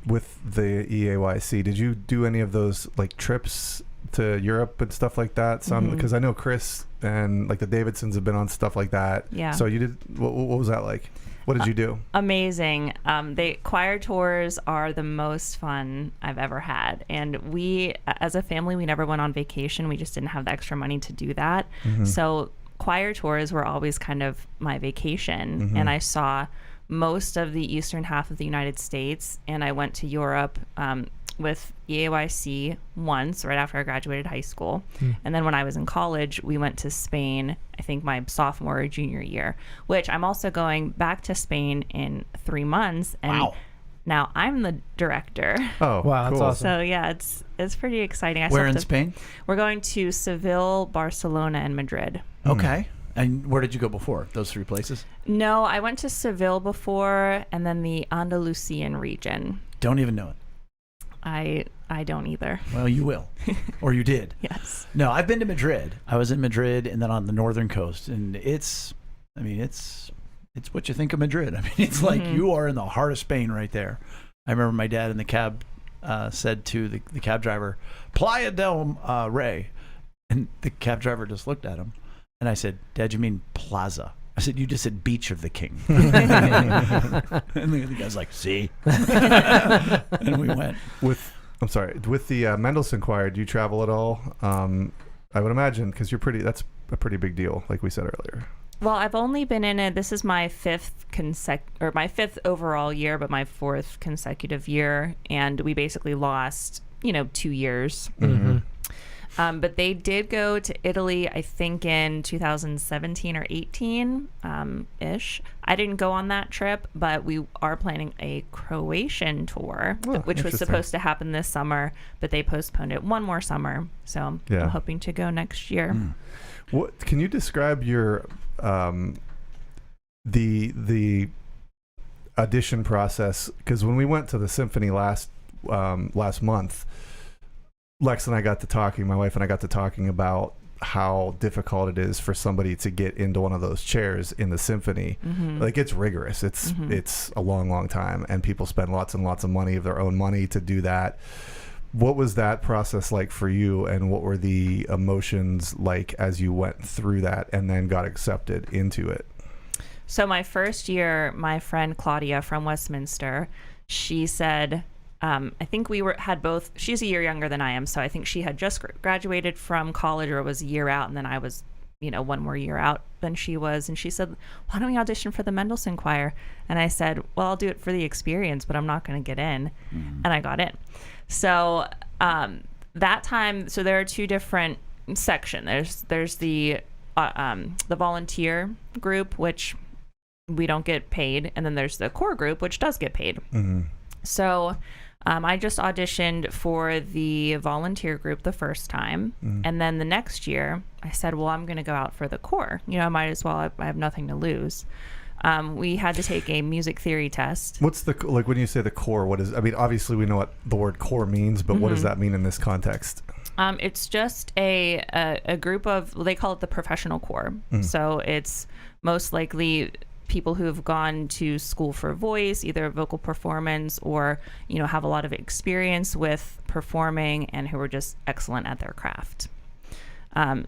with the EAYC, did you do any of those like trips to Europe and stuff like that? Some, because I know Chris and like the Davidsons have been on stuff like that. Yeah. So you did. What was that like? What did you do? Amazing. The choir tours are the most fun I've ever had. And we, as a family, we never went on vacation. We just didn't have the extra money to do that. So choir tours were always kind of my vacation. And I saw most of the eastern half of the United States. And I went to Europe with EAYC once, right after I graduated high school. And then when I was in college, we went to Spain, I think my sophomore or junior year, which I'm also going back to Spain in 3 months. And now I'm the director. Oh, Wow, that's cool. awesome. So yeah, it's pretty exciting. Where in Spain? We're going to Seville, Barcelona, and Madrid. Okay. And where did you go before? Those 3 places? No, I went to Seville before, and then the Andalusian region. Don't even know it. I don't either. Well, you will. Or you did. Yes. No, I've been to Madrid. I was in Madrid and then on the northern coast. And it's what you think of Madrid. I mean, it's like you are in the heart of Spain right there. I remember my dad in the cab said to the cab driver, Playa del Rey. And the cab driver just looked at him. And I said, Dad, you mean Plaza? I said, you just said Beach of the King. And the guy's like, see? And we went. With the Mendelssohn Choir, do you travel at all? I would imagine, because that's a pretty big deal, like we said earlier. Well, I've only been in it. This is my fifth overall year, but my 4th consecutive year. And we basically lost, 2 years. But they did go to Italy, I think in 2017 or 18 ish. I didn't go on that trip, but we are planning a Croatian tour, which was supposed to happen this summer, but they postponed it one more summer. So I'm hoping to go next year. What can you describe your the audition process? Because when we went to the symphony last month, Lex and I got to talking, my wife and I got to talking about how difficult it is for somebody to get into one of those chairs in the symphony. Like, it's rigorous. It's a long time, and people spend lots and lots of money of their own money to do that. What was that process like for you, and what were the emotions like as you went through that and then got accepted into it? So my first year, my friend Claudia from Westminster, she said, I think had both. She's a year younger than I am, so I think she had just graduated from college or was a year out, and then I was, one more year out than she was. And she said, "Why don't we audition for the Mendelssohn Choir?" And I said, "Well, I'll do it for the experience, but I'm not going to get in." And I got in. So that time, so there are 2 different sections. There's the volunteer group, which we don't get paid, and then there's the core group, which does get paid. So I just auditioned for the volunteer group the first time. And then the next year I said, well, I'm going to go out for the core. I might as well. I have nothing to lose. We had to take a music theory test. What's when you say the core, obviously we know what the word core means, but what does that mean in this context? It's just a group of, they call it the professional core. So it's most likely people who have gone to school for voice, either vocal performance or, have a lot of experience with performing and who are just excellent at their craft.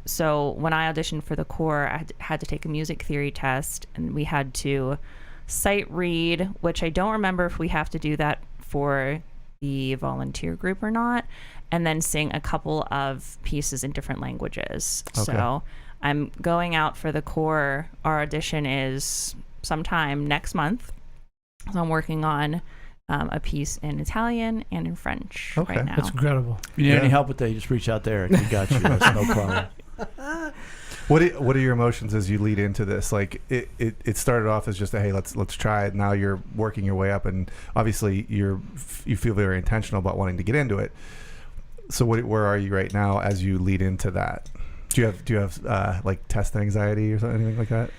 So when I auditioned for the core, I had to take a music theory test, and we had to sight read, which I don't remember if we have to do that for the volunteer group or not, and then sing a couple of pieces in different languages. Okay. So I'm going out for the core. Our audition is sometime next month. So I'm working on a piece in Italian and in French right now. That's incredible. If you need any help with that, you just reach out there. We got you. That's no problem. What are your emotions as you lead into this? Like it started off as just a, hey, let's try it. Now you're working your way up, and obviously you feel very intentional about wanting to get into it. So where are you right now as you lead into that? Do you have like test anxiety or something, anything like that?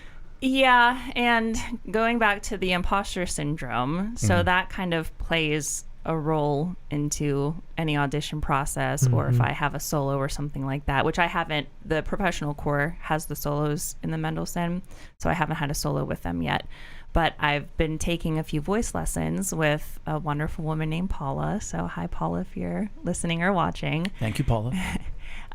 Yeah, and going back to the imposter syndrome, so that kind of plays a role into any audition process, or if I have a solo or something like that, which I haven't. The professional core has the solos in the Mendelssohn, so I haven't had a solo with them yet. But I've been taking a few voice lessons with a wonderful woman named Paula. So hi, Paula, if you're listening or watching. Thank you, Paula.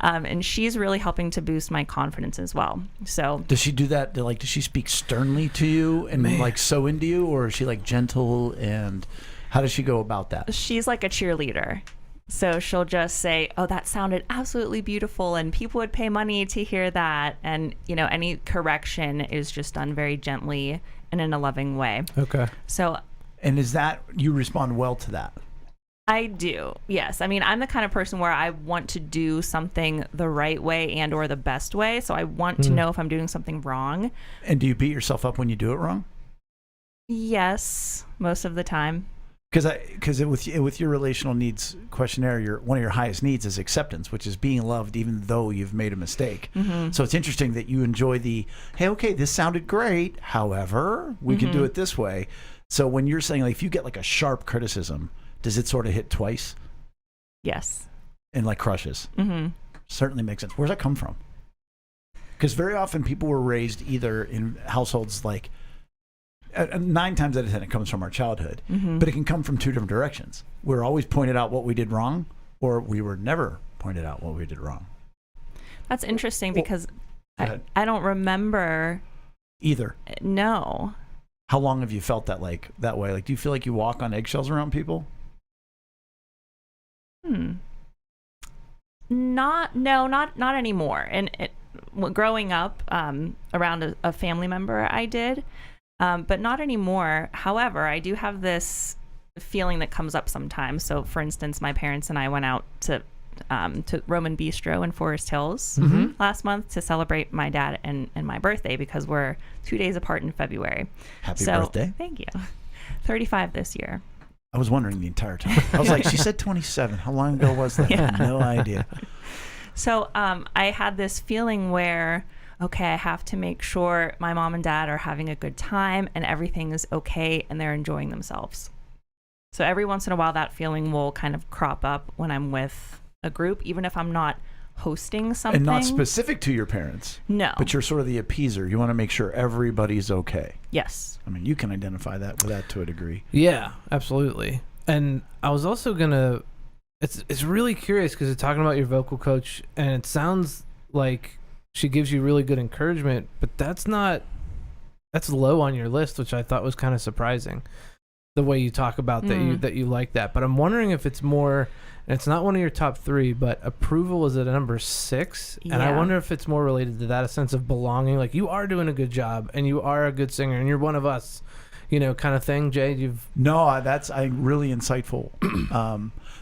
And she's really helping to boost my confidence as well. So Does she do that? Like, does she speak sternly to you and like so into you, or is she like gentle? And how does she go about that? she's like a cheerleader. So she'll just say, oh, that sounded absolutely beautiful, and people would pay money to hear that. And, any correction is just done very gently and in a loving way. Okay. So And is that, you respond well to that? I do. Yes. I mean, I'm the kind of person where I want to do something the right way and or the best way. So I want to know if I'm doing something wrong. And do you beat yourself up when you do it wrong? Yes, most of the time. Because with your relational needs questionnaire, one of your highest needs is acceptance, which is being loved even though you've made a mistake. So it's interesting that you enjoy hey, okay, this sounded great. However, we can do it this way. So when you're saying, like, if you get like a sharp criticism, does it sort of hit twice Yes. and like crushes? Certainly makes sense. Where's that come from? Because very often people were raised either in households like 9 times out of 10 it comes from our childhood, but it can come from 2 different directions. We're always pointed out what we did wrong, or we were never pointed out what we did wrong. That's interesting because Go ahead. I don't remember. Either. No. How long have you felt that way? Like, do you feel like you walk on eggshells around people? Not anymore. And growing up around a family member, I did, but not anymore. However, I do have this feeling that comes up sometimes. So, for instance, my parents and I went out to Roman Bistro in Forest Hills last month to celebrate my dad and my birthday, because we're 2 days apart in February. Happy birthday. Thank you. 35 this year. I was wondering the entire time. I was like, she said 27. How long ago was that? Yeah. No idea. So I had this feeling where, okay, I have to make sure my mom and dad are having a good time and everything is okay and they're enjoying themselves. So every once in a while, that feeling will kind of crop up when I'm with a group, even if I'm not hosting something. And not specific to your parents. No. But you're sort of the appeaser. You want to make sure everybody's okay. Yes. I mean, you can identify that with that to a degree. Yeah, absolutely. And I was also gonna. It's really curious because you're talking about your vocal coach, and it sounds like she gives you really good encouragement, but that's low on your list, which I thought was kind of surprising. The way you talk about that you like that, but I'm wondering if it's more. And it's not one of your top 3, but approval is at a number 6. And I Yeah. wonder if it's more related to that, a sense of belonging. Like, you are doing a good job and you are a good singer and you're one of us, kind of thing. Jay, No, that's really insightful,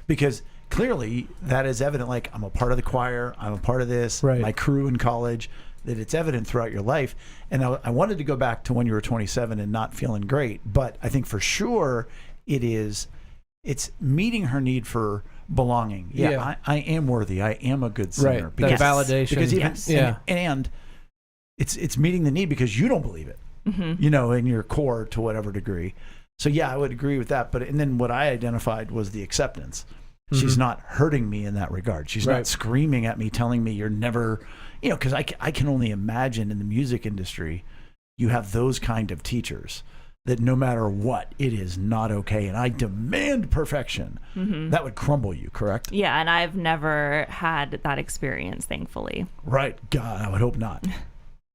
because clearly that is evident. Like, I'm a part of the choir. I'm a part of this. Right. My crew in college, that it's evident throughout your life. And I wanted to go back to when you were 27 and not feeling great. But I think for sure it's meeting her need for belonging. Yeah. I am worthy. I am a good singer. right, Because, that validation. because even, Yes. and it's meeting the need because you don't believe it, in your core to whatever degree. So yeah, I would agree with that. And then what I identified was the acceptance. She's not hurting me in that regard. She's Right. not screaming at me, telling me you're never, because I can only imagine in the music industry, you have those kind of teachers that no matter what, it is not okay. And I demand perfection. That would crumble you, correct? Yeah, and I've never had that experience, thankfully. Right. God, I would hope not.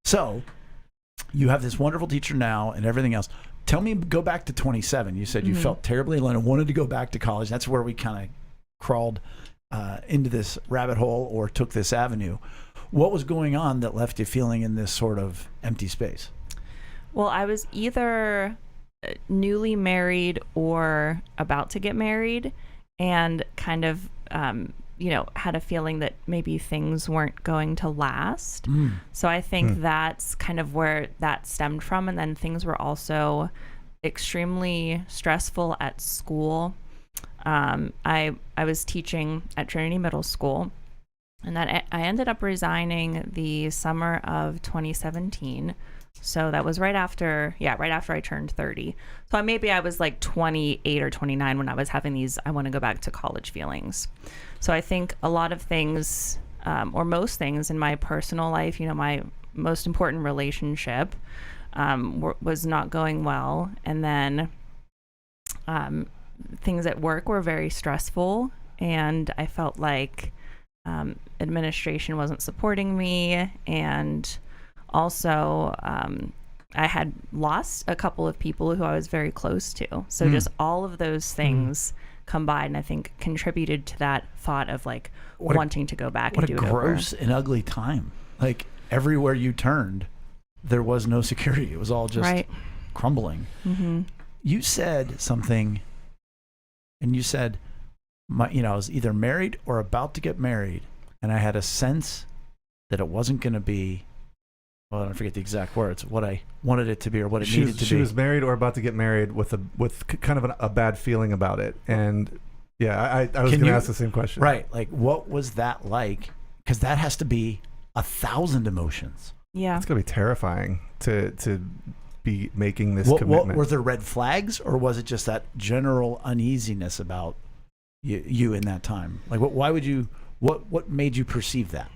So you have this wonderful teacher now and everything else. Tell me, go back to 27. You said you felt terribly alone and wanted to go back to college. That's where we kind of crawled into this rabbit hole or took this avenue. What was going on that left you feeling in this sort of empty space? Well, I was either newly married or about to get married, and kind of, had a feeling that maybe things weren't going to last. So I think that's kind of where that stemmed from. And then things were also extremely stressful at school. I was teaching at Trinity Middle School, and then I ended up resigning the summer of 2017. So that was right after I turned 30. So maybe I was like 28 or 29 when I was having these I want to go back to college feelings. So I think a lot of things, or most things in my personal life, my most important relationship was not going well. And then things at work were very stressful. And I felt like administration wasn't supporting me, and also I had lost a couple of people who I was very close to. So just all of those things combined, I think, contributed to that thought of like wanting to go back and do it over. What a gross and ugly time. Like everywhere you turned, there was no security. It was all just crumbling. Mm-hmm. You said something, and you said, I was either married or about to get married, and I had a sense that it wasn't going to be, well, I forget the exact words, what I wanted it to be or what it needed to be. She was married or about to get married with kind of a bad feeling about it. And yeah, I was going to ask the same question. Right. Like, what was that like? Because that has to be 1,000 emotions. Yeah. It's going to be terrifying to be making this commitment. Were there red flags, or was it just that general uneasiness about you in that time? Like, what made you perceive that?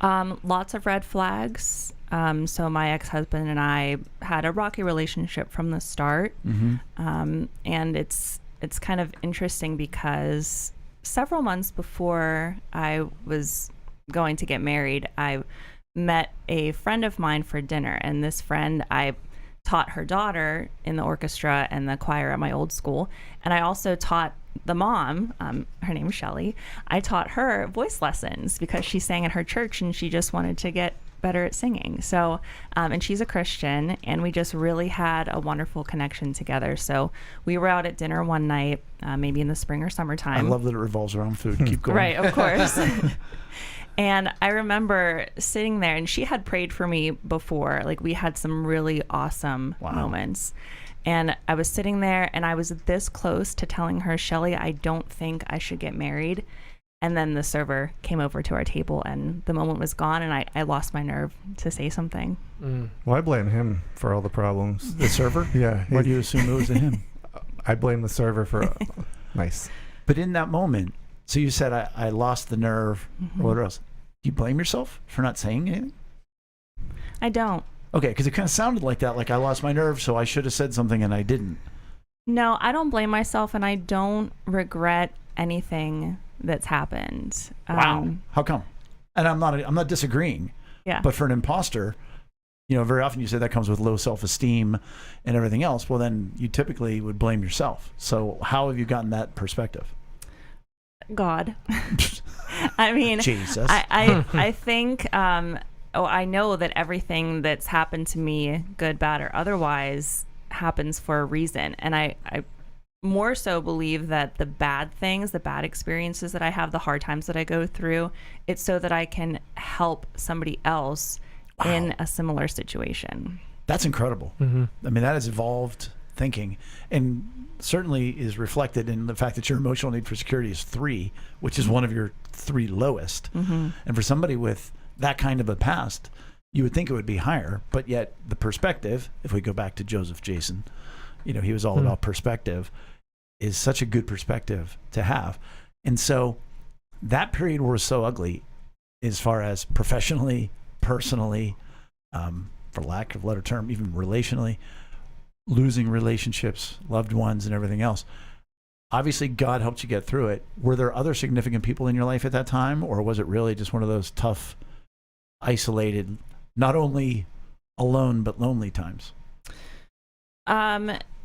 Lots of red flags. So my ex-husband and I had a rocky relationship from the start. Mm-hmm. And it's kind of interesting because several months before I was going to get married, I met a friend of mine for dinner. And this friend, I taught her daughter in the orchestra and the choir at my old school. And I also taught the mom, her name is Shelly, I taught her voice lessons because she sang at her church and she just wanted to get better at singing. So, and she's a Christian, and we just really had a wonderful connection together. So we were out at dinner one night, maybe in the spring or summertime. I love that it revolves around food. Keep going. Right, of course. And I remember sitting there, and she had prayed for me before. Like, we had some really awesome moments. And I was sitting there, and I was this close to telling her, Shelly, I don't think I should get married. And then the server came over to our table, and the moment was gone, and I lost my nerve to say something. Well, I blame him for all the problems. The server? Yeah. Why do you assume it was him? I blame the server for... Nice. But in that moment, so you said, I lost the nerve, Mm-hmm. or what else? Do you blame yourself for not saying anything? I don't. Okay, because it kind of sounded like that, like I lost my nerve, so I should have said something and I didn't. No, I don't blame myself, and I don't regret anything that's happened. Wow. How come? And I'm not disagreeing. Yeah. But for an imposter, very often you say that comes with low self-esteem and everything else. Well, then you typically would blame yourself. So how have you gotten that perspective? God. I mean, Jesus. I think, I know that everything that's happened to me, good, bad, or otherwise, happens for a reason. And I more so believe that the bad things, the bad experiences that I have, the hard times that I go through, it's so that I can help somebody else in a similar situation. That's incredible. Mm-hmm. I mean, that is evolved thinking, and certainly is reflected in the fact that your emotional need for security is 3, which is one of your 3 lowest. Mm-hmm. And for somebody with that kind of a past, you would think it would be higher, but yet the perspective, if we go back to Joseph Jason, he was all about perspective, is such a good perspective to have. And so that period was so ugly as far as professionally, personally, for lack of a better term, even relationally, losing relationships, loved ones, and everything else. Obviously, God helped you get through it. Were there other significant people in your life at that time, or was it really just one of those tough, isolated, not only alone, but lonely times?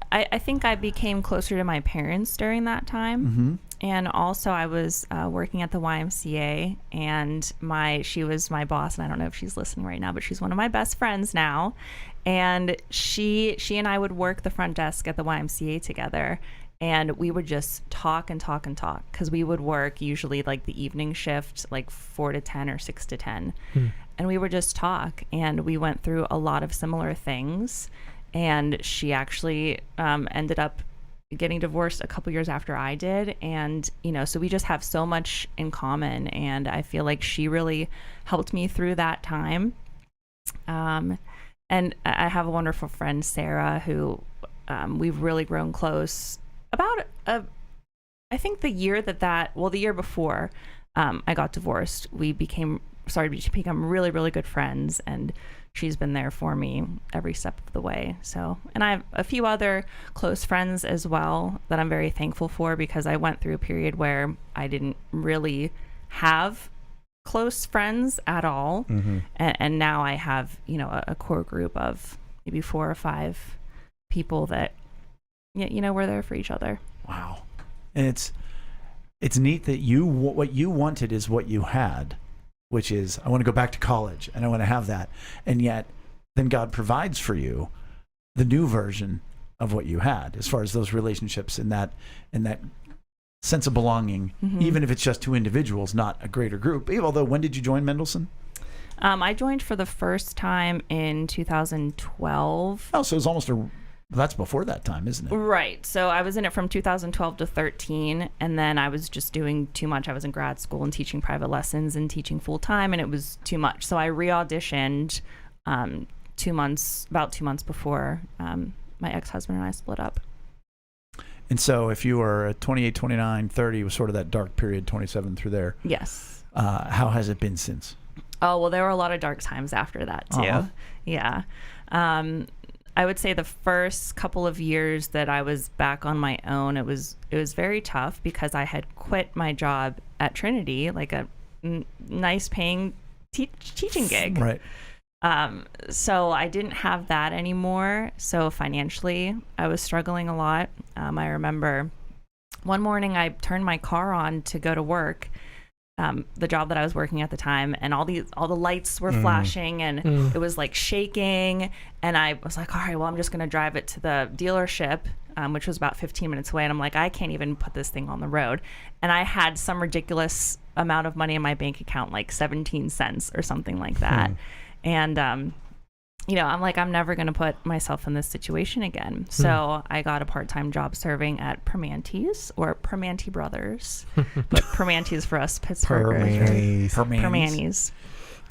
I think I became closer to my parents during that time. Mm-hmm. And also I was working at the YMCA, and she was my boss, and I don't know if she's listening right now, but she's one of my best friends now. And she and I would work the front desk at the YMCA together, and we would just talk and talk and talk, because we would work usually like the evening shift, like 4 to 10 or 6 to 10. And we would just talk, and we went through a lot of similar things. And she actually ended up getting divorced a couple years after I did. And, so we just have so much in common. And I feel like she really helped me through that time. And I have a wonderful friend, Sarah, who we've really grown close. About, I think the year the year before I got divorced, we started to become really, really good friends. And she's been there for me every step of the way. So, and I have a few other close friends as well that I'm very thankful for, because I went through a period where I didn't really have close friends at all. And now I have, a core group of maybe 4 or 5 people that, we're there for each other. Wow. And it's neat that what you wanted is what you had, which is, I want to go back to college and I want to have that. And yet then God provides for you the new version of what you had, as far as those relationships and that sense of belonging, even if it's just 2 individuals, not a greater group. Although, when did you join Mendelssohn? I joined for the first time in 2012. Oh, so it was almost that's before that time, isn't it? Right. So I was in it from 2012 to 13, and then I was just doing too much. I was in grad school and teaching private lessons and teaching full time, and it was too much. So I re-auditioned about 2 months before my ex-husband and I split up. And so if you were at 28, 29, 30, was sort of that dark period, 27 through there. Yes. How has it been since? Oh, well, there were a lot of dark times after that, too. Yeah. I would say the first couple of years that I was back on my own, it was very tough because I had quit my job at Trinity, like a nice paying teaching gig. Right. So I didn't have that anymore. So financially, I was struggling a lot. I remember one morning I turned my car on to go to work, the job that I was working at the time, and all the lights were flashing and it was like shaking. And I was like, all right, well, I'm just going to drive it to the dealership, which was about 15 minutes away. And I'm like, I can't even put this thing on the road. And I had some ridiculous amount of money in my bank account, like 17 cents or something like that. And, I'm like, I'm never going to put myself in this situation again. So I got a part-time job serving at Permante's or Permante Brothers, but Permante's for us Pittsburghers. Permante's.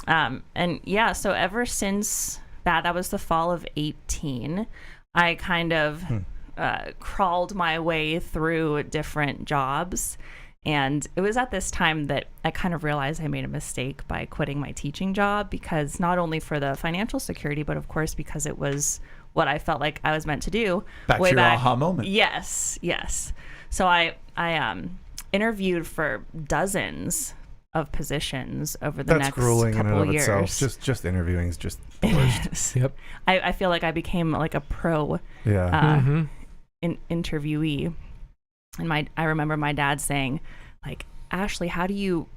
And yeah, so ever since that was the fall of 18, I kind of crawled my way through different jobs. And it was at this time that I kind of realized I made a mistake by quitting my teaching job, because not only for the financial security, but of course because it was what I felt like I was meant to do. Back to your aha moment. Yes. So I interviewed for dozens of positions over the next grueling couple in and of years. Itself. Just interviewing is just the worst. Yep. I feel like I became like a pro interviewee. And I remember my dad saying, like, Ashley, how do you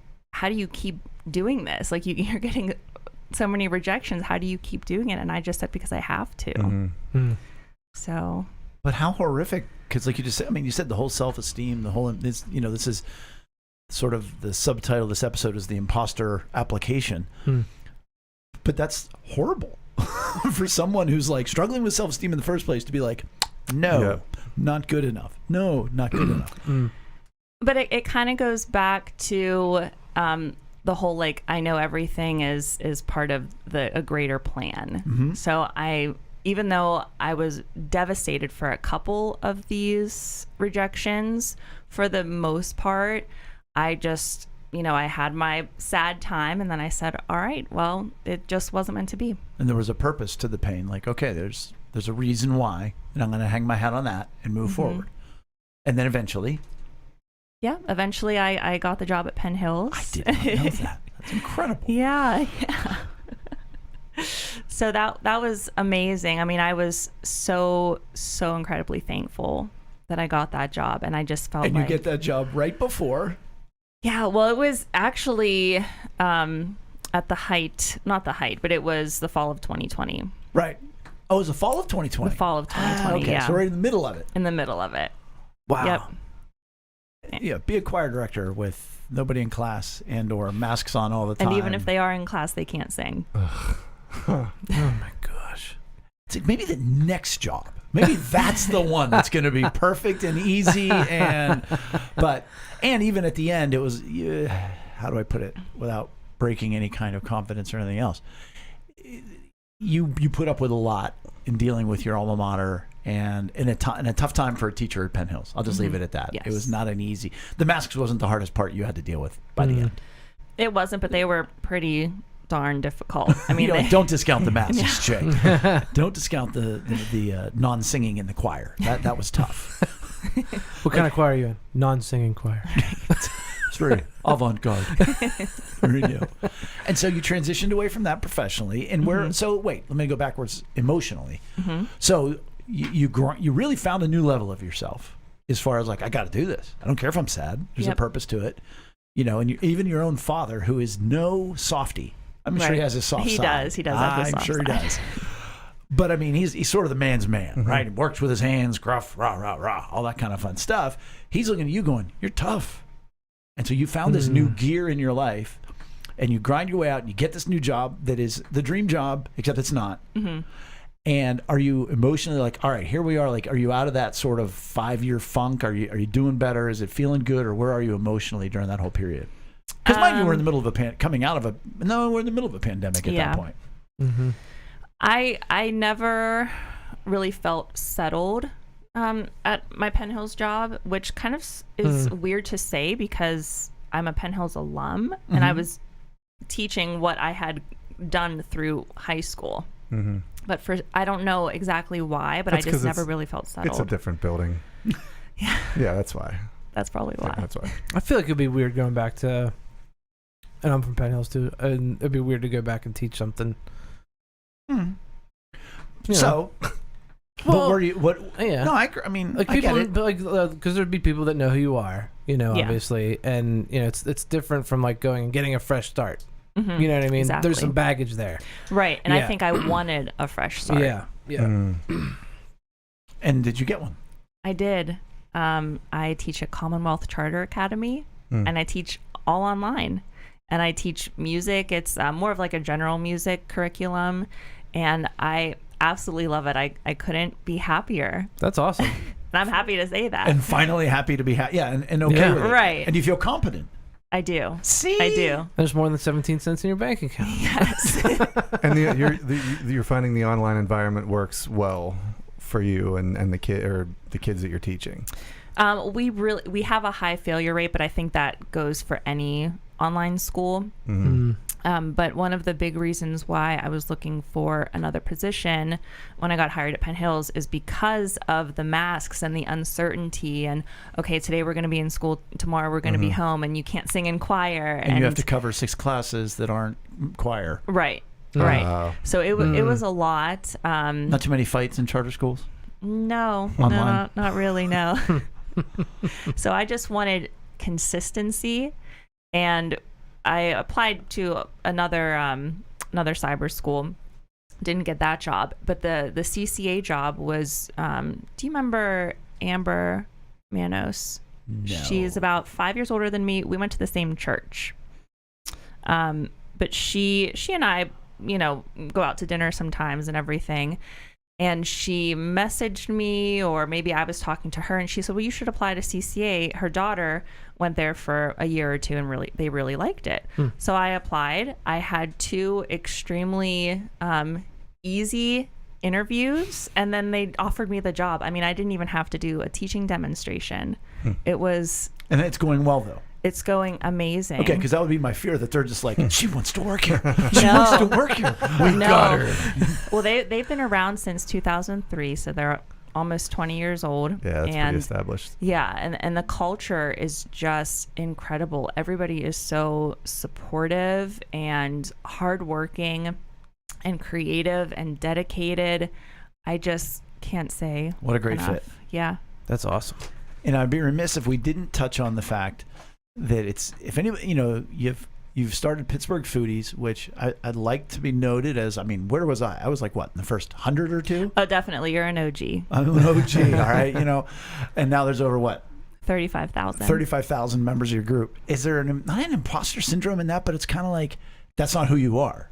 keep doing this? Like, you're getting so many rejections. How do you keep doing it? And I just said, because I have to. So. But how horrific? Because, like you just said, I mean, you said the whole self-esteem, the whole, this is sort of the subtitle of this episode is the imposter application. But that's horrible for someone who's like struggling with self-esteem in the first place to be like, no, not good enough. No, not good enough. But it kind of goes back to the whole, like, I know everything is part of a greater plan. So even though I was devastated for a couple of these rejections, for the most part, I just, I had my sad time, and then I said, all right, well, it just wasn't meant to be. And there was a purpose to the pain. Like, okay, there's a reason why, and I'm going to hang my hat on that and move forward. And then eventually. Yeah, I got the job at Penn Hills. I did not know that. That's incredible. Yeah. So that was amazing. I mean, I was so incredibly thankful that I got that job, and I just felt and you get that job right before. Yeah, well, it was actually at the height, not the height, but it was the fall of 2020. Right. Oh, it was the fall of 2020. The fall of 2020, okay, yeah. So right in the middle of it. In the middle of it. Wow. Yep. Yeah, be a choir director with nobody in class and or masks on all the time. And even if they are in class, they can't sing. Oh my gosh. It's like maybe the next job. Maybe that's the one that's going to be perfect and easy. And even at the end, it was, how do I put it without breaking any kind of confidence or anything else? You put up with a lot in dealing with your alma mater and in a tough time for a teacher at Penn Hills. I'll just leave it at that. Yes. It was not an easy. The masks wasn't the hardest part you had to deal with by the end. It wasn't, but they were pretty darn difficult. I mean, don't discount the masks, Jake. Don't discount the non-singing in the choir. That was tough. What kind of choir are you in? Non-singing choir. It's very avant-garde. Radio. And so you transitioned away from that professionally, and where? So wait, let me go backwards emotionally. So you really found a new level of yourself as far as like, I got to do this. I don't care if I'm sad. There's a purpose to it, and even your own father, who is no softy. I'm sure he has his soft side. He does have his soft side. I'm sure he does. But I mean, he's sort of the man's man, right? He works with his hands, gruff, rah, rah, rah, all that kind of fun stuff. He's looking at you going, you're tough. And so you found this new gear in your life, and you grind your way out, and you get this new job that is the dream job, except it's not. And are you emotionally like, all right, here we are. Like, are you out of that sort of 5-year funk? Are you doing better? Is it feeling good? Or where are you emotionally during that whole period? Because mind you, we're in the middle of we're in the middle of a pandemic at that point. I never really felt settled at my Penn Hills job, which kind of is weird to say because I'm a Penn Hills alum and I was teaching what I had done through high school. But I don't know exactly why, but I just never really felt settled. It's a different building. Yeah, that's why. That's probably why. That's why. I feel like it'd be weird going back to, and I'm from Penn Hills too, and it'd be weird to go back and teach something. So, what were you? What? Yeah. No, I mean, like I people, get it. but like, because there'd be people that know who you are, obviously, and it's different from like going and getting a fresh start. You know what I mean? Exactly. There's some baggage there, right? And I think I wanted a fresh start. Yeah. And did you get one? I did. I teach at Commonwealth Charter Academy, and I teach all online. And I teach music. It's more of like a general music curriculum, and I absolutely love it. I couldn't be happier. That's awesome. And I'm happy to say that. And finally happy to be happy. Yeah, and okay with it. Right. And do you feel competent? I do. See? I do. There's more than 17 cents in your bank account. Yes. And you're finding the online environment works well for you and the kids that you're teaching. We have a high failure rate, but I think that goes for any online school. But one of the big reasons why I was looking for another position when I got hired at Penn Hills is because of the masks and the uncertainty. And okay, today we're going to be in school, tomorrow we're going to be home, and you can't sing in choir, and you have to cover 6 classes that aren't choir. Right. So it was a lot. Not too many fights in charter schools. No, Online? not really. No. So I just wanted consistency, and I applied to another cyber school. Didn't get that job, but the CCA job was. Do you remember Amber Manos? No. She's about 5 years older than me. We went to the same church. But she and I, go out to dinner sometimes and everything. And she messaged me, or maybe I was talking to her, and she said, well, you should apply to CCA. Her daughter went there for a year or two, and they really liked it. So I applied. I had 2 extremely easy interviews, and then they offered me the job. I mean, I didn't even have to do a teaching demonstration. It was... And it's going well, though. It's going amazing. Okay, because that would be my fear, that they're just like, she wants to work here. She wants to work here. We got her. Well, they've been around since 2003, so they're almost 20 years old. Yeah, that's pretty established. Yeah, and the culture is just incredible. Everybody is so supportive and hardworking and creative and dedicated. I just can't say what a great enough. fit. Yeah. That's awesome. And I'd be remiss if we didn't touch on the fact that if anybody, you've started Pittsburgh Foodies, which I'd like to be noted as, where was I? I was like, what, in the first 100 or 2? Oh, definitely. You're an OG. I'm an OG, all right, and now there's over what? 35,000. 35,000 members of your group. Is there not an imposter syndrome in that, but it's kind of like, that's not who you are.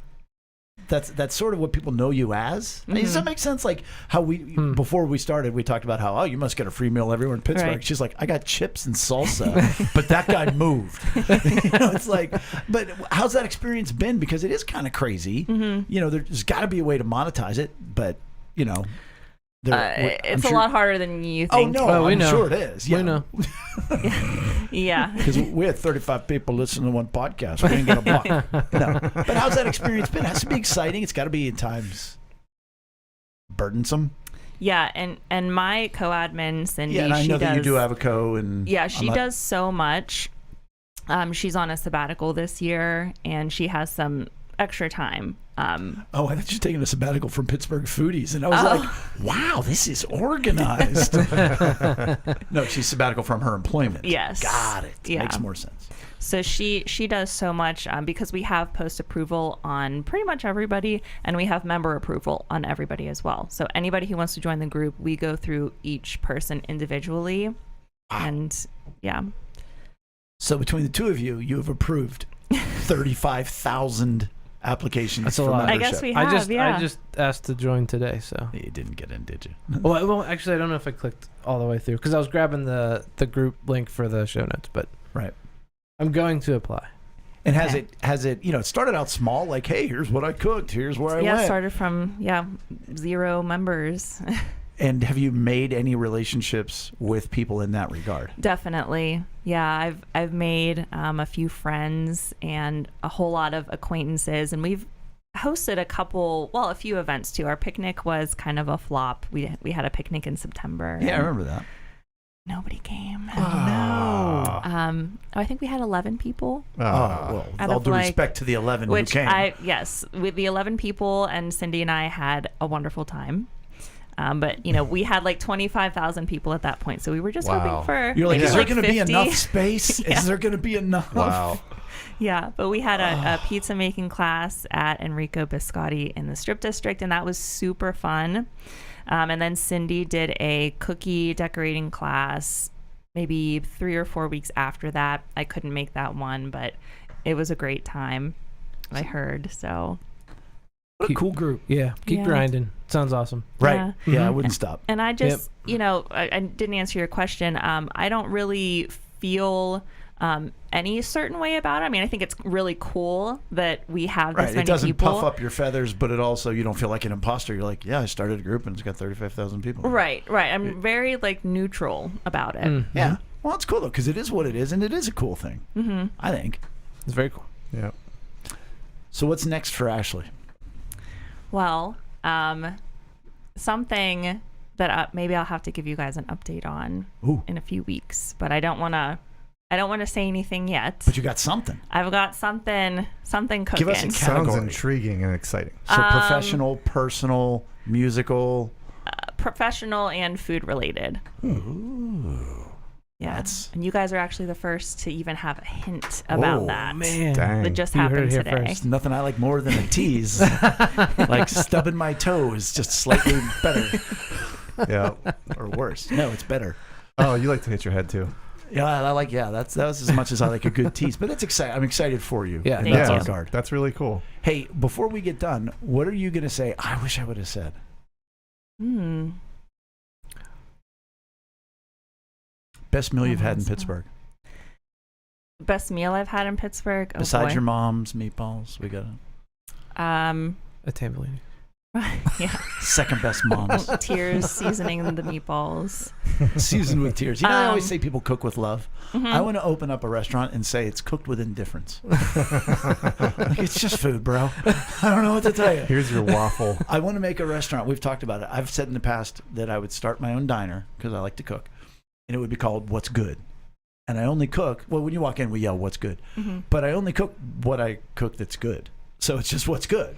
That's sort of what people know you as. Does that make sense? Like how before we started, we talked about how, you must get a free meal everywhere in Pittsburgh. Right. She's like, I got chips and salsa, but that guy moved. It's like, but how's that experience been? Because it is kind of crazy. There's got to be a way to monetize it, but it's a lot harder than you think. Oh no, I'm sure it is. Yeah. We know. Yeah. Because we had 35 people listening to one podcast. We didn't get a block. No. But how's that experience been? It has to be exciting. It's got to be at times burdensome. Yeah, and my co-admin, Cindy, yeah, and I know that you does do have a co. And yeah, she does so much. She's on a sabbatical this year, and she has some extra time. I thought you were taking a sabbatical from Pittsburgh Foodies, and I was like, wow, this is organized. No, she's sabbatical from her employment. Yes. Got it. Yeah. Makes more sense. So she does so much because we have post approval on pretty much everybody, and we have member approval on everybody as well. So anybody who wants to join the group, we go through each person individually. And yeah. So between the two of you, you have approved 35,000 applications That's a for lot. membership. I guess we have, I just asked to join today, so. You didn't get in, did you? Well, actually, I don't know if I clicked all the way through because I was grabbing the group link for the show notes, but Right. I'm going to apply. And has it, it started out small, like, hey, here's what I cooked, here's where I Yeah, went. started from 0 members. And have you made any relationships with people in that regard? Definitely. Yeah, I've made a few friends and a whole lot of acquaintances, and we've hosted a few events too. Our picnic was kind of a flop. We had a picnic in September. Yeah, I remember that. Nobody came. Oh, no. I think we had 11 people. Well, Out all of, due like, respect to the 11 Which who came. yes, with the 11 people, and Cindy and I had a wonderful time. But we had like 25,000 people at that point, so we were just hoping for. You're like, maybe is there going to be 50? enough space? Yeah. Is there going to be enough? Wow. Yeah, but we had a pizza making class at Enrico Biscotti in the Strip District, and that was super fun. And then Cindy did a cookie decorating class maybe 3 or 4 weeks after that. I couldn't make that one, but it was a great time, I heard. So What a cool group. Yeah, keep Yeah. grinding. Sounds awesome. Right. Yeah, I Mhm. wouldn't stop. And I just, I didn't answer your question. I don't really feel any certain way about it. I mean, I think it's really cool that we have this Right. many It doesn't people. puff up your feathers, but it also, you don't feel like an imposter. You're like, yeah, I started a group and it's got 35,000 people. Right. I'm very neutral about it. Mhm. Yeah. Well, it's cool though, because it is what it is, and it is a cool thing. Mm-hmm. I think. It's very cool. Yeah. So what's next for Ashley? Well, something that maybe I'll have to give you guys an update on Ooh. in a few weeks, but I don't want to say anything yet. But you got something. I've got something cooking. Give us a Sounds category. intriguing and exciting. So professional, personal, musical. Professional and food related. Ooh. Yeah. That's- And you guys are actually the first to even have a hint about Oh, that. Man. Dang. That just You heard happened it here today. first. Nothing I like more than a tease. Like stubbing my toe is just slightly better. Yeah. Or worse. No, it's better. Oh, you like to hit your head too. Yeah, I like. Yeah, that's as much as I like a good tease. But that's exciting. I'm excited for you. Yeah, in Thank that you. regard. That's really cool. Hey, before we get done, what are you gonna say? I wish I would have said. Best meal you've had in Pittsburgh, Best meal I've had in Pittsburgh. Oh, besides boy. your mom's meatballs. We got A tabellini. Yeah. second best mom's. Tears seasoning the meatballs. Seasoned with tears. You know, I always say people cook with love. Mhm. I want to open up a restaurant and say it's cooked with indifference. Like, it's just food, bro. I don't know what to tell you. Here's your waffle. I want to make a restaurant. We've talked about it. I've said in the past that I would start my own diner because I like to cook, and it would be called What's Good. And I only cook. Well, when you walk in, we yell What's Good, but I only cook what I cook that's good. So it's just What's Good.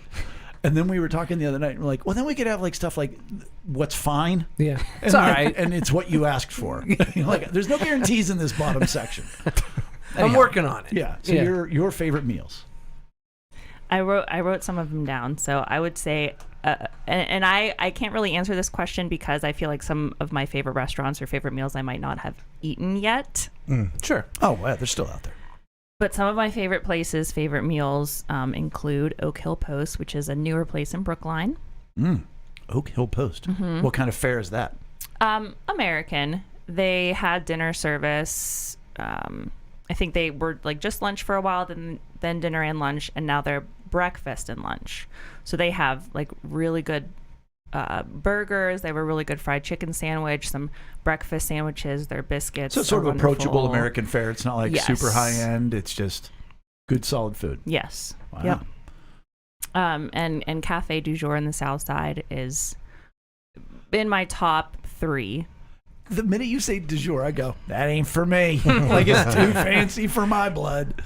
And then we were talking the other night, and we're like, well, then we could have like stuff like What's Fine. Yeah. And It's all like- right. and it's what you asked for. You know, like, there's no guarantees in this bottom section. I'm Anyhow, working on it. Yeah. So Yeah. your favorite meals. I wrote some of them down. So I would say, and I can't really answer this question because I feel like some of my favorite restaurants or favorite meals I might not have eaten yet. Sure. Oh, yeah, they're still out there. But some of my favorite places, favorite meals include Oak Hill Post, which is a newer place in Brookline. Oak Hill Post. What kind of fare is that? American. They had dinner service. I think they were like just lunch for a while, then dinner and lunch, and now they're breakfast and lunch. So they have like really good burgers. They have a really good fried chicken sandwich, some breakfast sandwiches, their biscuits. So it's sort are of approachable wonderful. American fare. It's not like Yes. super high end. It's just good, solid food. Yes. Wow. Yep. And Cafe du Jour in the South Side is in my top 3. the minute you say du jour, I go, that ain't for me. Like it's too fancy for my blood.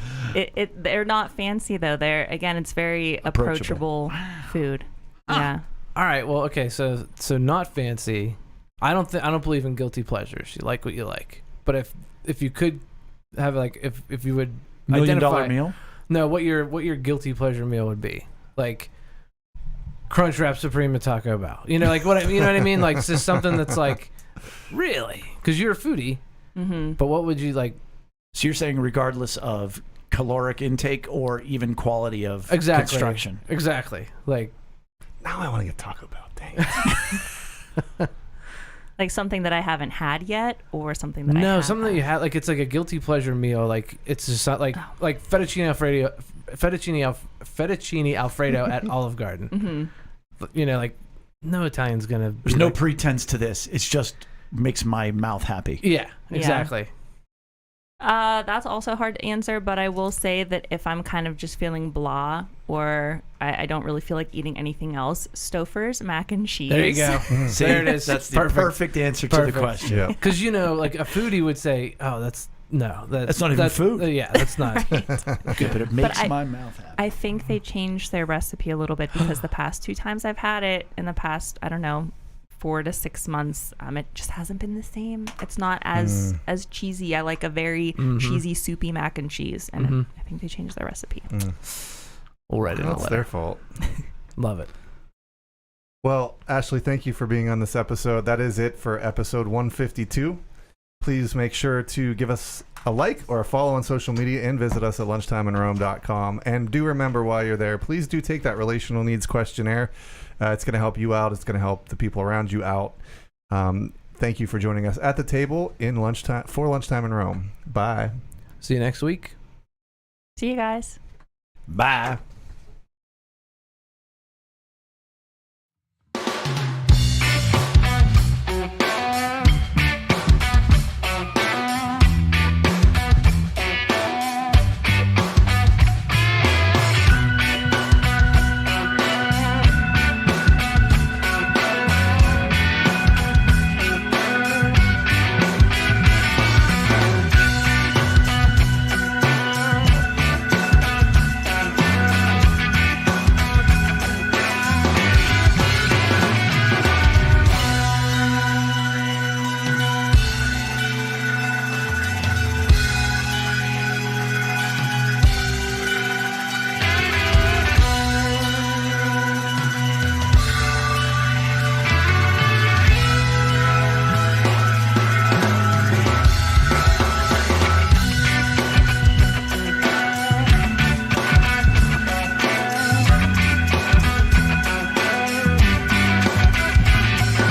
They're not fancy though. It's very approachable food. Yeah. All right. Well, okay. So not fancy. I don't believe in guilty pleasures. You like what you like. But if you could have like if you would $1 million identify, meal. No, what your guilty pleasure meal would be, like Crunchwrap Supreme at Taco Bell. You know, like you know what I mean? Like it's just something that's like, really, because you're a foodie. Mm-hmm. But what would you like? So you're saying regardless of caloric intake or even quality of construction. Exactly. Like Now I want to get Taco Bell. Dang. Like something that I haven't had yet, or something that something that you had. Like it's like a guilty pleasure meal. Like it's just not like fettuccine Alfredo at Olive Garden. Mm-hmm. You know, like no Italian's gonna. There's no pretense to this. It's just makes my mouth happy. Yeah, exactly. That's also hard to answer, but I will say that if I'm kind of just feeling blah or I don't really feel like eating anything else, Stouffer's mac and cheese. There you go. See, there it is. That's the perfect answer to the question. Yeah. Because you know, like a foodie would say, "Oh, that's not even food." Yeah, that's not. Good, but it makes my mouth happy. I think they changed their recipe a little bit because the past 2 times I've had it in the past, I don't know, 4 to 6 months, it just hasn't been the same. It's not as cheesy. I like a very cheesy, soupy mac and cheese, and I think they changed their recipe. We'll write it in a That's letter. their fault. Love it. Well, Ashley, thank you for being on this episode. That is it for episode 152. Please make sure to give us a like or a follow on social media and visit us at lunchtimeinrome.com. And do remember while you're there, please do take that relational needs questionnaire. It's going to help you out. It's going to help the people around you out. Thank you for joining us at the table in Lunchtime in Rome. Bye. See you next week. See you guys. Bye.